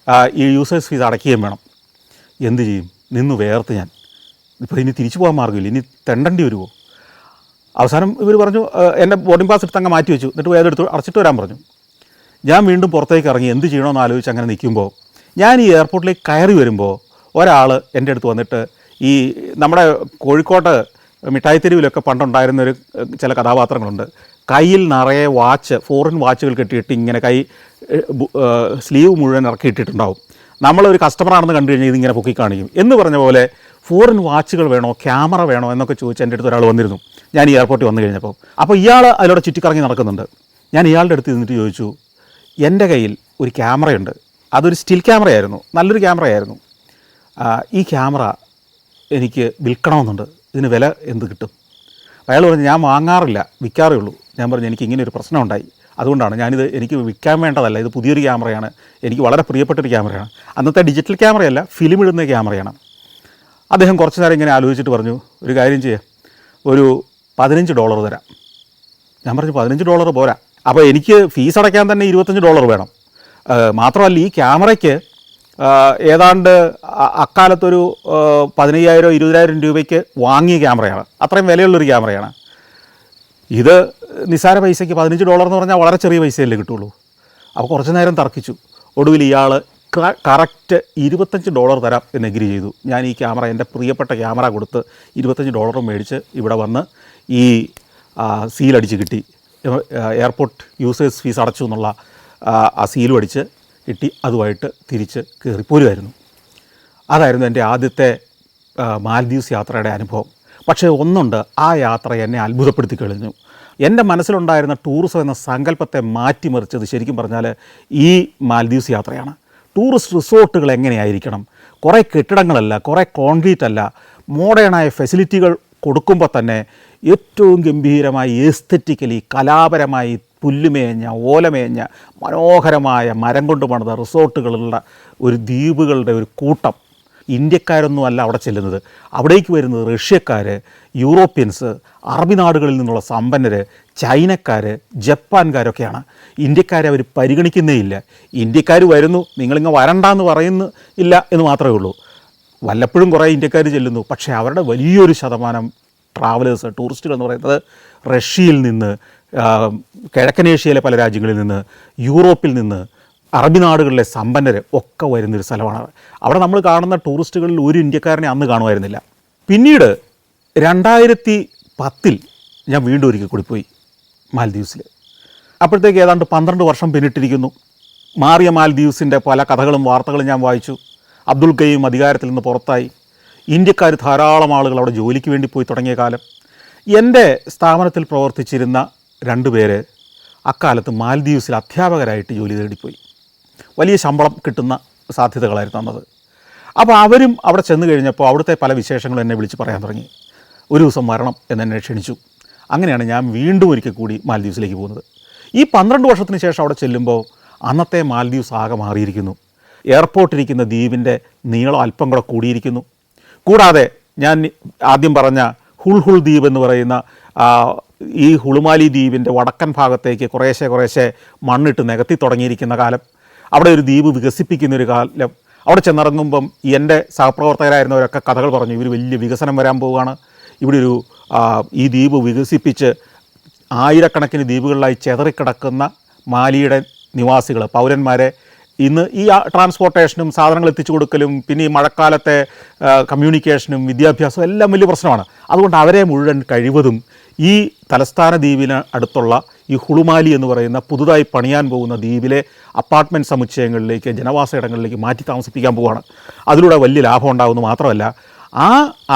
A: ഈ യൂസേഴ്സ് ഫീസ് അടയ്ക്കുകയും വേണം. എന്ത് ചെയ്യും? നിന്ന് വേർത്ത് ഞാൻ. ഇപ്പോൾ ഇനി തിരിച്ചു പോകാൻ മാർഗ്ഗമില്ല, ഇനി തെണ്ടേണ്ടി വരുമോ? അവസാനം ഇവർ പറഞ്ഞു, എൻ്റെ ബോർഡിംഗ് പാസ് എടുത്ത് അങ്ങ് മാറ്റി വെച്ചു. എന്നിട്ട് വേദെടുത്ത് അടച്ചിട്ട് വരാൻ പറഞ്ഞു. ഞാൻ വീണ്ടും പുറത്തേക്ക് ഇറങ്ങി എന്ത് ചെയ്യണമെന്ന് ആലോചിച്ച് അങ്ങനെ നിൽക്കുമ്പോൾ ഞാൻ ഈ എയർപോർട്ടിലേക്ക് കയറി വരുമ്പോൾ ഒരാൾ എൻ്റെ അടുത്ത് വന്നിട്ട്, ഈ നമ്മുടെ കോഴിക്കോട്ട് മിഠായി തെരുവിലൊക്കെ പണ്ടുണ്ടായിരുന്നൊരു ചില കഥാപാത്രങ്ങളുണ്ട്. കയ്യിൽ നിറയെ വാച്ച്, ഫോറിൻ വാച്ചുകൾ കെട്ടിയിട്ട് ഇങ്ങനെ സ്ലീവ് മുഴുവൻ ഇറക്കിയിട്ടിട്ടുണ്ടാവും. നമ്മളൊരു കസ്റ്റമറാണെന്ന് കണ്ടു കഴിഞ്ഞാൽ ഇതിങ്ങനെ പൊക്കി കാണിക്കും എന്ന് പറഞ്ഞ പോലെ ഫോറിൻ വാച്ചുകൾ വേണോ, ക്യാമറ വേണോ എന്നൊക്കെ ചോദിച്ച് എൻ്റെ അടുത്ത് ഒരാൾ വന്നിരുന്നു ഞാൻ ഈ എയർപോർട്ടിൽ വന്നു കഴിഞ്ഞപ്പോൾ. അപ്പോൾ ഇയാൾ അതിലൂടെ ചുറ്റിക്കറങ്ങി നടക്കുന്നുണ്ട്. ഞാൻ ഇയാളുടെ അടുത്ത് ഇരുന്നിട്ട് ചോദിച്ചു, എൻ്റെ കയ്യിൽ ഒരു ക്യാമറയുണ്ട്, അതൊരു സ്റ്റിൽ ക്യാമറയായിരുന്നു, നല്ലൊരു ക്യാമറയായിരുന്നു. ഈ ക്യാമറ എനിക്ക് വിൽക്കണമെന്നുണ്ട്, ഇതിന് വില എന്ത് കിട്ടും? അയാൾ പറഞ്ഞു, ഞാൻ വാങ്ങാറില്ല, വിൽക്കാറേ ഉള്ളൂ. ഞാൻ പറഞ്ഞു, എനിക്ക് ഇങ്ങനെ ഒരു പ്രശ്നം ഉണ്ടായി, അതുകൊണ്ടാണ് ഞാനിത്, എനിക്ക് വിൽക്കാൻ വേണ്ടതല്ല, ഇത് പുതിയൊരു ക്യാമറയാണ്, എനിക്ക് വളരെ പ്രിയപ്പെട്ടൊരു ക്യാമറയാണ്. അന്നത്തെ ഡിജിറ്റൽ ക്യാമറയല്ല, ഫിലിം ഇടുന്ന ക്യാമറയാണ്. അദ്ദേഹം കുറച്ച് നേരം ഇങ്ങനെ ആലോചിച്ചിട്ട് പറഞ്ഞു, ഒരു കാര്യം ചെയ്യാം, ഒരു $15 തരാം. ഞാൻ പറഞ്ഞു, $15 പോരാ. അപ്പോൾ എനിക്ക് ഫീസ് അടയ്ക്കാൻ തന്നെ $25 വേണം. മാത്രമല്ല ഈ ക്യാമറയ്ക്ക് ഏതാണ്ട് അക്കാലത്തൊരു 15,000-20,000 രൂപയ്ക്ക് വാങ്ങിയ ക്യാമറയാണ്. അത്രയും വിലയുള്ളൊരു ക്യാമറയാണ്. ഇത് നിസ്സാര പൈസയ്ക്ക് $15 എന്ന് പറഞ്ഞാൽ വളരെ ചെറിയ പൈസയല്ലേ കിട്ടുള്ളൂ. അപ്പോൾ കുറച്ച് നേരം തർക്കിച്ചു. ഒടുവിൽ ഇയാൾ കറക്റ്റ് $25 തരാം എന്ന് എഗ്രി ചെയ്തു. ഞാൻ ഈ ക്യാമറ, എൻ്റെ പ്രിയപ്പെട്ട ക്യാമറ കൊടുത്ത് $25 മേടിച്ച് ഇവിടെ വന്ന് ഈ സീലടിച്ച് കിട്ടി. എയർപോർട്ട് യൂസേഴ്സ് ഫീസ് അടച്ചു എന്നുള്ള ആ സീലും അടിച്ച് കിട്ടി. അതുമായിട്ട് തിരിച്ച് കയറിപ്പോരുമായിരുന്നു. അതായിരുന്നു എൻ്റെ ആദ്യത്തെ മാൽദീവ്സ് യാത്രയുടെ അനുഭവം. പക്ഷേ ഒന്നുണ്ട്, ആ യാത്ര എന്നെ അത്ഭുതപ്പെടുത്തി കഴിഞ്ഞു. എൻ്റെ മനസ്സിലുണ്ടായിരുന്ന ടൂറിസം എന്ന സങ്കല്പത്തെ മാറ്റിമറിച്ചത് ശരിക്കും പറഞ്ഞാൽ ഈ മാൽദീവ്സ് യാത്രയാണ്. ടൂറിസ്റ്റ് റിസോർട്ടുകൾ എങ്ങനെയായിരിക്കണം, കുറേ കെട്ടിടങ്ങളല്ല, കുറേ കോൺക്രീറ്റ് അല്ല, മോഡേണായ ഫെസിലിറ്റികൾ കൊടുക്കുമ്പോൾ തന്നെ ഏറ്റവും ഗംഭീരമായി എസ്തെറ്റിക്കലി കലാപരമായി പുല്ലുമേഞ്ഞ ഓലമേഞ്ഞ മനോഹരമായ മരം കൊണ്ട് പണിത റിസോർട്ടുകളുള്ള ഒരു ദ്വീപുകളുടെ ഒരു കൂട്ടം. ഇന്ത്യക്കാരൊന്നും അല്ല അവിടെ ചെല്ലുന്നത്. അവിടേക്ക് വരുന്നത് റഷ്യക്കാർ, യൂറോപ്യൻസ്, അറബി നാടുകളിൽ നിന്നുള്ള സമ്പന്നർ, ചൈനക്കാർ, ജപ്പാൻകാരൊക്കെയാണ്. ഇന്ത്യക്കാരെ അവർ പരിഗണിക്കുന്നേ ഇല്ല. ഇന്ത്യക്കാർ വരുന്നു, നിങ്ങളിങ്ങ് വരണ്ടെന്ന് പറയുന്നു ഇല്ല എന്ന് മാത്രമേ ഉള്ളൂ. വല്ലപ്പോഴും കുറേ ഇന്ത്യക്കാർ ചെല്ലുന്നു. പക്ഷേ അവരുടെ വലിയൊരു ശതമാനം ട്രാവലേഴ്സ്, ടൂറിസ്റ്റുകൾ എന്ന് പറയുന്നത് റഷ്യയിൽ നിന്ന്, കിഴക്കനേഷ്യയിലെ പല രാജ്യങ്ങളിൽ നിന്ന്, യൂറോപ്പിൽ നിന്ന്, അറബി നാടുകളിലെ സമ്പന്നർ ഒക്കെ വരുന്നൊരു സ്ഥലമാണ്. അവിടെ നമ്മൾ കാണുന്ന ടൂറിസ്റ്റുകളിൽ ഒരു ഇന്ത്യക്കാരനെ അന്ന് കാണുമായിരുന്നില്ല. പിന്നീട് 2010 ഞാൻ വീണ്ടും ഒരിക്കൽ കൂടി പോയി മാൽദീവ്സിൽ. അപ്പോഴത്തേക്ക് ഏതാണ്ട് 12 വർഷം പിന്നിട്ടിരിക്കുന്നു. മാറിയ മാൽദീവ്സിൻ്റെ പല കഥകളും വാർത്തകളും ഞാൻ വായിച്ചു. അബ്ദുൽ കയ്യൂം അധികാരത്തിൽ നിന്ന് പുറത്തായി. ഇന്ത്യക്കാർ ധാരാളം ആളുകൾ അവിടെ ജോലിക്ക് വേണ്ടി പോയി തുടങ്ങിയ കാലം. എൻ്റെ സ്ഥാപനത്തിൽ പ്രവർത്തിച്ചിരുന്ന 2 പേര് അക്കാലത്ത് മാൽദീവ്സിൽ അധ്യാപകരായിട്ട് ജോലി തേടിപ്പോയി. വലിയ ശമ്പളം കിട്ടുന്ന സാധ്യതകളായിരുന്നു തന്നത്. അപ്പോൾ അവരും അവിടെ ചെന്ന് കഴിഞ്ഞപ്പോൾ അവിടുത്തെ പല വിശേഷങ്ങളും എന്നെ വിളിച്ച് പറയാൻ തുടങ്ങി. ഒരു ദിവസം വരണം എന്നെ ക്ഷണിച്ചു. അങ്ങനെയാണ് ഞാൻ വീണ്ടും ഒരിക്കൽ കൂടി മാൽദീവ്സിലേക്ക് പോകുന്നത്. ഈ 12 വർഷത്തിന് ശേഷം അവിടെ ചെല്ലുമ്പോൾ അന്നത്തെ മാൽദീവ്സ് ആകെ മാറിയിരിക്കുന്നു. എയർപോർട്ടിരിക്കുന്ന ദ്വീപിൻ്റെ നീളം അല്പം കൂടെ കൂടിയിരിക്കുന്നു. കൂടാതെ ഞാൻ ആദ്യം പറഞ്ഞ ഹുൾഹുൾ ദ്വീപ് എന്ന് പറയുന്ന ഈ ഹുളുമാലി ദ്വീപിൻ്റെ വടക്കൻ ഭാഗത്തേക്ക് കുറേശ്ശെ മണ്ണിട്ട് നികത്തി തുടങ്ങിയിരിക്കുന്ന കാലം, അവിടെ ഒരു ദ്വീപ് വികസിപ്പിക്കുന്നൊരു കാലം. അവിടെ ചെന്നിറങ്ങുമ്പം എൻ്റെ സഹപ്രവർത്തകരായിരുന്നവരൊക്കെ കഥകൾ പറഞ്ഞു, ഇവർ വലിയ വികസനം വരാൻ പോവുകയാണ്, ഇവിടെ ഈ ദ്വീപ് വികസിപ്പിച്ച് ആയിരക്കണക്കിന് ദ്വീപുകളിലായി ചെതറിക്കിടക്കുന്ന മാലിയുടെ നിവാസികൾ, പൗരന്മാരെ ഇന്ന് ഈ ട്രാൻസ്പോർട്ടേഷനും സാധനങ്ങൾ എത്തിച്ചു കൊടുക്കലും പിന്നെ ഈ മഴക്കാലത്തെ കമ്മ്യൂണിക്കേഷനും വിദ്യാഭ്യാസവും എല്ലാം വലിയ പ്രശ്നമാണ്. അതുകൊണ്ട് അവരെ മുഴുവൻ കഴിവതും ഈ തലസ്ഥാന ദ്വീപിന് അടുത്തുള്ള ഈ ഹുളുമാലി എന്ന് പറയുന്ന പുതുതായി പണിയാൻ പോകുന്ന ദ്വീപിലെ അപ്പാർട്ട്മെൻറ്റ് സമുച്ചയങ്ങളിലേക്ക്, ജനവാസ ഇടങ്ങളിലേക്ക് മാറ്റി താമസിപ്പിക്കാൻ പോവുകയാണ്. അതിലൂടെ വലിയ ലാഭം ഉണ്ടാകുന്നു മാത്രമല്ല,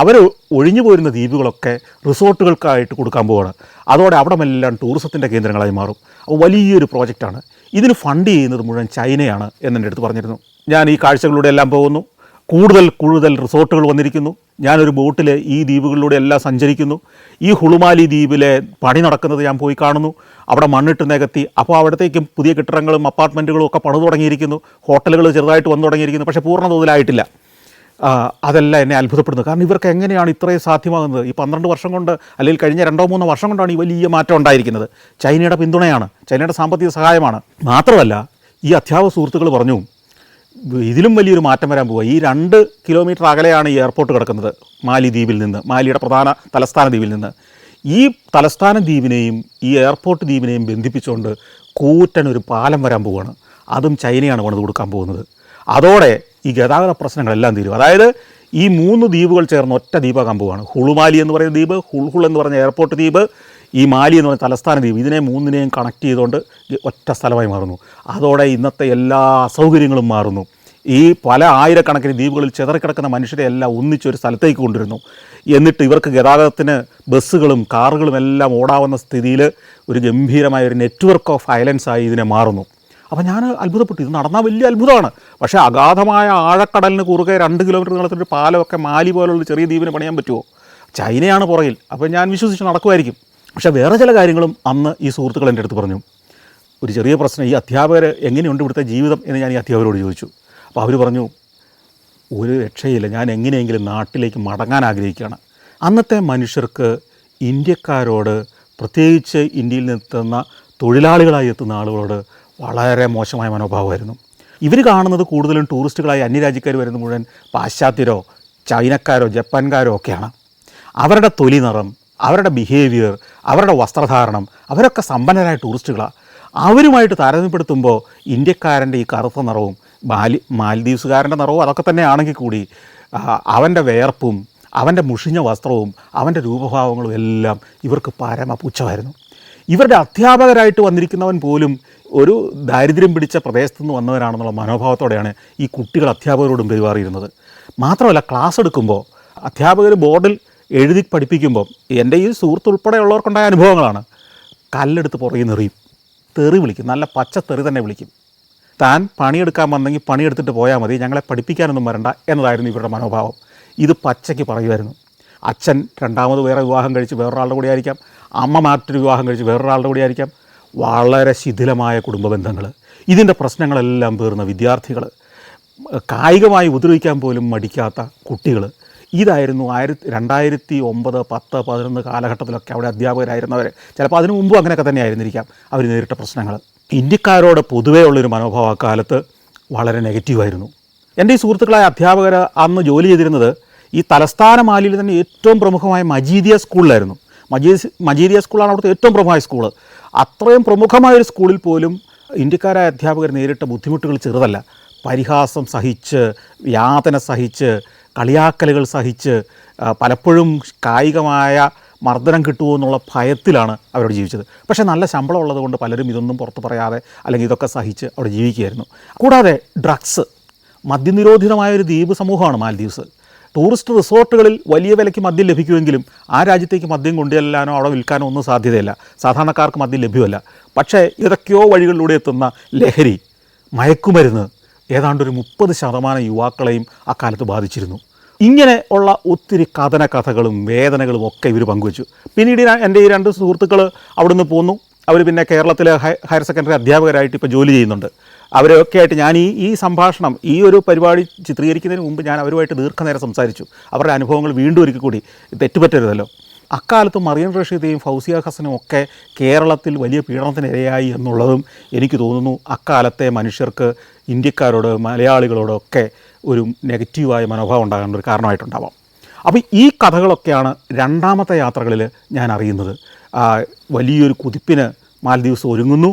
A: അവർ ഒഴിഞ്ഞു പോരുന്ന ദ്വീപുകളൊക്കെ റിസോർട്ടുകൾക്കായിട്ട് കൊടുക്കാൻ പോവുകയാണ്. അതോടെ അവിടമെല്ലാം ടൂറിസത്തിൻ്റെ കേന്ദ്രങ്ങളായി മാറും. അപ്പോൾ വലിയൊരു പ്രോജക്റ്റാണ്. ഇതിന് ഫണ്ട് ചെയ്യുന്നത് മുഴുവൻ ചൈനയാണ് എന്നെൻ്റെ അടുത്ത് പറഞ്ഞിരുന്നു. ഞാൻ ഈ കാഴ്ചകളിലൂടെ എല്ലാം പോകുന്നു. കൂടുതൽ റിസോർട്ടുകൾ വന്നിരിക്കുന്നു. ഞാനൊരു ബോട്ടിൽ ഈ ദ്വീപുകളിലൂടെ എല്ലാം സഞ്ചരിക്കുന്നു. ഈ ഹുളുമാലി ദ്വീപിലെ പണി നടക്കുന്നത് ഞാൻ പോയി കാണുന്നു. അവിടെ മണ്ണിട്ട് നികത്തി. അപ്പോൾ അവിടത്തേക്കും പുതിയ കെട്ടിടങ്ങളും അപ്പാർട്ട്മെൻറ്റുകളും ഒക്കെ പണിതു തുടങ്ങിയിരിക്കുന്നു. ഹോട്ടലുകൾ ചെറുതായിട്ട് വന്നു തുടങ്ങിയിരിക്കുന്നു. പക്ഷേ പൂർണ്ണ തോതിലായിട്ടില്ല. അതെല്ലാം എന്നെ അത്ഭുതപ്പെടുന്നു. കാരണം ഇവർക്ക് എങ്ങനെയാണ് ഇത്രയും സാധ്യമാകുന്നത്? ഈ 12 വർഷം കൊണ്ട്, അല്ലെങ്കിൽ കഴിഞ്ഞ 2-3 വർഷം കൊണ്ടാണ് ഈ വലിയ മാറ്റം ഉണ്ടായിരിക്കുന്നത്. ചൈനയുടെ പിന്തുണയാണ്, ചൈനയുടെ സാമ്പത്തിക സഹായമാണ്. മാത്രമല്ല, ഈ അധ്യാപക സുഹൃത്തുക്കൾ പറഞ്ഞു ഇതിലും വലിയൊരു മാറ്റം വരാൻ പോവുക. ഈ 2 കിലോമീറ്റർ അകലെയാണ് ഈ എയർപോർട്ട് കിടക്കുന്നത് മാലി ദ്വീപിൽ നിന്ന്, മാലിയുടെ പ്രധാന തലസ്ഥാന ദ്വീപിൽ നിന്ന്. ഈ തലസ്ഥാന ദ്വീപിനെയും ഈ എയർപോർട്ട് ദ്വീപിനെയും ബന്ധിപ്പിച്ചുകൊണ്ട് കൂറ്റനൊരു പാലം വരാൻ പോവുകയാണ്. അതും ചൈനയാണ് പണിത് കൊടുക്കാൻ പോകുന്നത്. അതോടെ ഈ ഗതാഗത പ്രശ്നങ്ങളെല്ലാം തീരും. അതായത് ഈ 3 ദ്വീപുകൾ ചേർന്ന് ഒറ്റ ദ്വീപാകാൻ പോവുകയാണ്. ഹുളുമാലി എന്ന് പറയുന്ന ദ്വീപ്, ഹുൾഹുൾ എന്ന് പറഞ്ഞ എയർപോർട്ട് ദ്വീപ്, ഈ മാലി എന്ന് പറഞ്ഞ തലസ്ഥാന ദ്വീപ്, ഇതിനെ 3നെയും കണക്ട് ചെയ്തുകൊണ്ട് ഒറ്റ സ്ഥലമായി മാറുന്നു. അതോടെ ഇന്നത്തെ എല്ലാ അസൗകര്യങ്ങളും മാറുന്നു. ഈ പല ആയിരക്കണക്കിന് ദ്വീപുകളിൽ ചിതറിക്കിടക്കുന്ന മനുഷ്യരെ എല്ലാം ഒന്നിച്ചൊരു സ്ഥലത്തേക്ക് കൊണ്ടുവരുന്നു. എന്നിട്ട് ഇവർക്ക് ഗതാഗതത്തിന് ബസ്സുകളും കാറുകളും എല്ലാം ഓടാവുന്ന സ്ഥിതിയിൽ ഒരു ഗംഭീരമായ ഒരു നെറ്റ്വർക്ക് ഓഫ് ഐലൻഡ്സായി ഇതിനെ മാറുന്നു. അപ്പോൾ ഞാൻ അത്ഭുതപ്പെട്ടു. ഇത് നടന്നാൽ വലിയ അത്ഭുതമാണ്. പക്ഷേ അഗാധമായ ആഴക്കടലിന് കുറുകെ 2 കിലോമീറ്റർ നീളത്തിൻ്റെ പാലമൊക്കെ മാലി പോലുള്ള ചെറിയ ദ്വീപിന് പണിയാൻ പറ്റുമോ? ചൈനയാണ് പുറകിൽ. അപ്പോൾ ഞാൻ വിശ്വസിച്ച് നടക്കുമായിരിക്കും. പക്ഷേ വേറെ ചില കാര്യങ്ങളും അന്ന് ഈ സുഹൃത്തുക്കൾ എൻ്റെ അടുത്ത് പറഞ്ഞു. ഒരു ചെറിയ പ്രശ്നം, ഈ അധ്യാപകർ എങ്ങനെയുണ്ട് ഇവിടുത്തെ ജീവിതം എന്ന് ഞാൻ ഈ അധ്യാപകരോട് ചോദിച്ചു. അപ്പോൾ അവർ പറഞ്ഞു, ഒരു രക്ഷയില്ല, ഞാൻ എങ്ങനെയെങ്കിലും നാട്ടിലേക്ക് മടങ്ങാൻ ആഗ്രഹിക്കുകയാണ്. അന്നത്തെ മനുഷ്യർക്ക് ഇന്ത്യക്കാരോട്, പ്രത്യേകിച്ച് ഇന്ത്യയിൽ നിന്നെത്തുന്ന തൊഴിലാളികളായി എത്തുന്ന ആളുകളോട് വളരെ മോശമായ മനോഭാവമായിരുന്നു. ഇവർ കാണുന്നത് കൂടുതലും ടൂറിസ്റ്റുകളായി അന്യരാജ്യക്കാർ വരുന്ന മുഴുവൻ പാശ്ചാത്യരോ ചൈനക്കാരോ ജപ്പാൻകാരോ ഒക്കെയാണ്. അവരുടെ തൊലി നിറം, അവരുടെ ബിഹേവിയർ, അവരുടെ വസ്ത്രധാരണം, അവരൊക്കെ സമ്പന്നരായ ടൂറിസ്റ്റുകളാണ്. അവരുമായിട്ട് താരതമ്യപ്പെടുത്തുമ്പോൾ ഇന്ത്യക്കാരൻ്റെ ഈ കറുത്ത നിറവും മാൽദീവ്സുകാരൻ്റെ നിറവും അതൊക്കെ തന്നെ ആണെങ്കിൽ കൂടി അവൻ്റെ വേർപ്പും അവൻ്റെ മുഷിഞ്ഞ വസ്ത്രവും അവൻ്റെ രൂപഭാവങ്ങളും എല്ലാം ഇവർക്ക് പരമ പുച്ഛമായിരുന്നു. ഇവരുടെ അധ്യാപകരായിട്ട് വന്നിരിക്കുന്നവൻ പോലും ഒരു ദാരിദ്ര്യം പിടിച്ച പ്രദേശത്തു നിന്ന് വന്നവരാണെന്നുള്ള മനോഭാവത്തോടെയാണ് ഈ കുട്ടികൾ അധ്യാപകരോടും പെരുമാറിയിരുന്നത്. മാത്രമല്ല, ക്ലാസ് എടുക്കുമ്പോൾ അധ്യാപകർ ബോർഡിൽ എഴുതി പഠിപ്പിക്കുമ്പോൾ എൻ്റെ ഈ സുഹൃത്ത് ഉൾപ്പെടെയുള്ളവർക്കുണ്ടായ അനുഭവങ്ങളാണ്. കല്ലെടുത്ത് പുറകെ നിറയും, തെറി വിളിക്കും, നല്ല പച്ച തെറി തന്നെ വിളിക്കും. താൻ പണിയെടുക്കാൻ വന്നെങ്കിൽ പണിയെടുത്തിട്ട് പോയാൽ മതി, ഞങ്ങളെ പഠിപ്പിക്കാനൊന്നും വരണ്ട എന്നതായിരുന്നു ഇവരുടെ മനോഭാവം. ഇത് പച്ചയ്ക്ക് പറയുമായിരുന്നു. അച്ഛൻ രണ്ടാമത് വേറെ വിവാഹം കഴിച്ച് വേറൊരാളുടെ കൂടെ ആയിരിക്കാം, അമ്മ മറ്റൊരു വിവാഹം കഴിച്ച് വേറൊരാളുടെ കൂടെ ആയിരിക്കാം. വളരെ ശിഥിലമായ കുടുംബ ബന്ധങ്ങൾ, ഇതിൻ്റെ പ്രശ്നങ്ങളെല്ലാം പേർന്ന വിദ്യാർത്ഥികൾ, കായികമായി ഉപദ്രവിക്കാൻ പോലും മടിക്കാത്ത കുട്ടികൾ. ഇതായിരുന്നു 2009, 10, 11 കാലഘട്ടത്തിലൊക്കെ അവിടെ അധ്യാപകരായിരുന്നവർ. ചിലപ്പോൾ അതിനു മുമ്പും അങ്ങനെയൊക്കെ തന്നെ ആയിരുന്നിരിക്കാം അവർ നേരിട്ട പ്രശ്നങ്ങൾ. ഇന്ത്യക്കാരോട് പൊതുവേ ഉള്ളൊരു മനോഭാവ കാലത്ത് വളരെ നെഗറ്റീവായിരുന്നു. എൻ്റെ ഈ സുഹൃത്തുക്കളായ അധ്യാപകർ അന്ന് ജോലി ചെയ്തിരുന്നത് ഈ തലസ്ഥാന മാലിയിൽ തന്നെ ഏറ്റവും പ്രമുഖമായ മജീദിയ സ്കൂളിലായിരുന്നു. മജീദിയ സ്കൂളാണ് അവിടുത്തെ ഏറ്റവും പ്രമുഖമായ സ്കൂൾ. അത്രയും പ്രമുഖമായൊരു സ്കൂളിൽ പോലും ഇന്ത്യക്കാരായ അധ്യാപകർ നേരിട്ട ബുദ്ധിമുട്ടുകൾ ചെറുതല്ല. പരിഹാസം സഹിച്ച്, യാതന സഹിച്ച്, കളിയാക്കലുകൾ സഹിച്ച്, പലപ്പോഴും കായികമായ മർദ്ദനം കിട്ടുമോ എന്നുള്ള ഭയത്തിലാണ് അവരോട് ജീവിച്ചത്. പക്ഷേ നല്ല ശമ്പളം ഉള്ളതുകൊണ്ട് പലരും ഇതൊന്നും പുറത്ത് പറയാതെ അല്ലെങ്കിൽ ഇതൊക്കെ സഹിച്ച് അവിടെ ജീവിക്കുകയായിരുന്നു. കൂടാതെ ഡ്രഗ്സ്, മദ്യനിരോധിതമായൊരു ദ്വീപ് സമൂഹമാണ് മാൽദീവ്സ്. ടൂറിസ്റ്റ് റിസോർട്ടുകളിൽ വലിയ വിലയ്ക്ക് മദ്യം ലഭിക്കുമെങ്കിലും ആ രാജ്യത്തേക്ക് മദ്യം കൊണ്ടുചെല്ലാനോ അവിടെ വിൽക്കാനോ ഒന്നും സാധ്യതയില്ല. സാധാരണക്കാർക്ക് മദ്യം ലഭ്യമല്ല. പക്ഷേ ഏതൊക്കെയോ വഴികളിലൂടെ എത്തുന്ന ലഹരി, മയക്കുമരുന്ന് ഏതാണ്ടൊരു 30% യുവാക്കളെയും അക്കാലത്ത് ബാധിച്ചിരുന്നു. ഇങ്ങനെ ഉള്ള ഒത്തിരി കഥകളും വേദനകളും ഒക്കെ ഇവർ പങ്കുവച്ചു. പിന്നീട് എൻ്റെ ഈ 2 സുഹൃത്തുക്കൾ അവിടുന്ന് പോന്നു. അവർ പിന്നെ കേരളത്തിലെ ഹയർ സെക്കൻഡറി അധ്യാപകരായിട്ട് ഇപ്പോൾ ജോലി ചെയ്യുന്നുണ്ട്. അവരൊക്കെ ആയിട്ട് ഞാൻ ഈ സംഭാഷണം, ഈ ഒരു പരിപാടി ചിത്രീകരിക്കുന്നതിന് മുമ്പ് ഞാൻ അവരുമായിട്ട് ദീർഘനേരം സംസാരിച്ചു. അവരുടെ അനുഭവങ്ങൾ വീണ്ടും ഒരിക്കൽ കൂടി തെറ്റുപറ്റരുതല്ലോ. അക്കാലത്ത് മറിയം റഷീദയും ഫൗസിയ ഹസനും ഒക്കെ കേരളത്തിൽ വലിയ പീഡനത്തിനിരയായി എന്നുള്ളതും എനിക്ക് തോന്നുന്നു അക്കാലത്തെ മനുഷ്യർക്ക് ഇന്ത്യക്കാരോട്, മലയാളികളോടൊക്കെ ഒരു നെഗറ്റീവായ മനോഭാവം ഉണ്ടാകാൻ ഒരു കാരണമായിട്ടുണ്ടാവാം. അപ്പോൾ ഈ കഥകളൊക്കെയാണ് രണ്ടാമത്തെ യാത്രകളിൽ ഞാൻ അറിയുന്നത്. വലിയൊരു കുതിപ്പിന് മാൽദീവ്സ് ഒരുങ്ങുന്നു,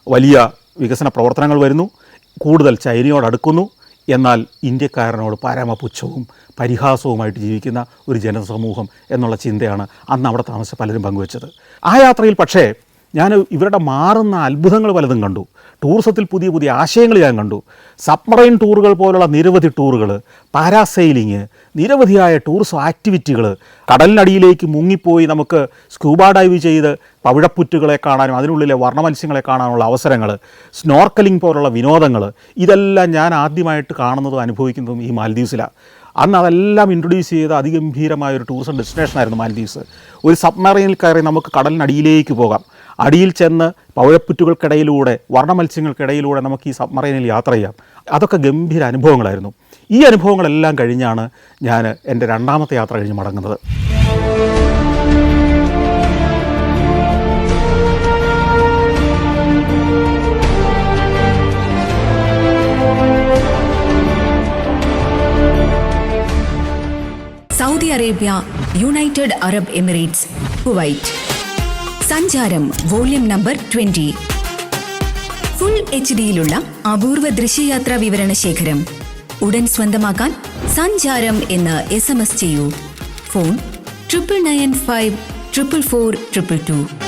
A: വലിയ വികസന പ്രവർത്തനങ്ങൾ വരുന്നു, കൂടുതൽ ചൈനയോടടുക്കുന്നു, എന്നാൽ ഇന്ത്യക്കാരനോട് പരമപുച്ഛവും പരിഹാസവുമായിട്ട് ജീവിക്കുന്ന ഒരു ജനസമൂഹം എന്നുള്ള ചിന്തയാണ് അന്ന് അവിടെ താമസിച്ച പലരും പങ്കുവച്ചത്. ആ യാത്രയിൽ പക്ഷേ ഞാൻ ഇവരുടെ മാറുന്ന അത്ഭുതങ്ങൾ പലതും കണ്ടു. ടൂറിസത്തിൽ പുതിയ പുതിയ ആശയങ്ങൾ ഞാൻ കണ്ടു. സബ്മറൈൻ ടൂറുകൾ പോലുള്ള നിരവധി ടൂറുകൾ, പാരാസെയിലിങ്, നിരവധിയായ ടൂറിസം ആക്ടിവിറ്റികൾ, കടലിനടിയിലേക്ക് മുങ്ങിപ്പോയി നമുക്ക് സ്കൂബ ഡൈവ് ചെയ്ത് പവിഴപ്പുറ്റുകളെ കാണാനും അതിനുള്ളിലെ വർണ്ണമത്സ്യങ്ങളെ കാണാനുള്ള അവസരങ്ങൾ, സ്നോർക്കലിംഗ് പോലുള്ള വിനോദങ്ങൾ, ഇതെല്ലാം ഞാൻ ആദ്യമായിട്ട് കാണുന്നതും അനുഭവിക്കുന്നതും ഈ മാൽദീവ്സിലാണ്. അന്ന് അതെല്ലാം ഇൻട്രൊഡ്യൂസ് ചെയ്ത അതിഗംഭീരമായൊരു ടൂറിസം ഡെസ്റ്റിനേഷനായിരുന്നു മാൽദീവ്സ്. ഒരു സബ്മറൈനിൽ കയറി നമുക്ക് കടലിനടിയിലേക്ക് പോകാം. അടിയിൽ ചെന്ന് പവിഴപ്പുറ്റുകൾക്കിടയിലൂടെ, വർണ്ണമത്സ്യങ്ങൾക്കിടയിലൂടെ നമുക്ക് ഈ സബ്മറൈനിൽ യാത്ര ചെയ്യാം. അതൊക്കെ ഗംഭീര അനുഭവങ്ങളായിരുന്നു. ഈ അനുഭവങ്ങളെല്ലാം കഴിഞ്ഞാണ് ഞാൻ എൻ്റെ രണ്ടാമത്തെ യാത്ര കഴിഞ്ഞ് മടങ്ങുന്നത്.
B: Saudi Arabia, United Arab Emirates, Kuwait. സഞ്ചാരം വോള്യം നമ്പർ 20. ഫുൾ HD-യിലുള്ള അപൂർവ ദൃശ്യയാത്രാ വിവരണ ശേഖരം ഉടൻ സ്വന്തമാക്കാൻ സഞ്ചാരം എന്ന് SMS ചെയ്യൂ. ഫോൺ 9995 444 222.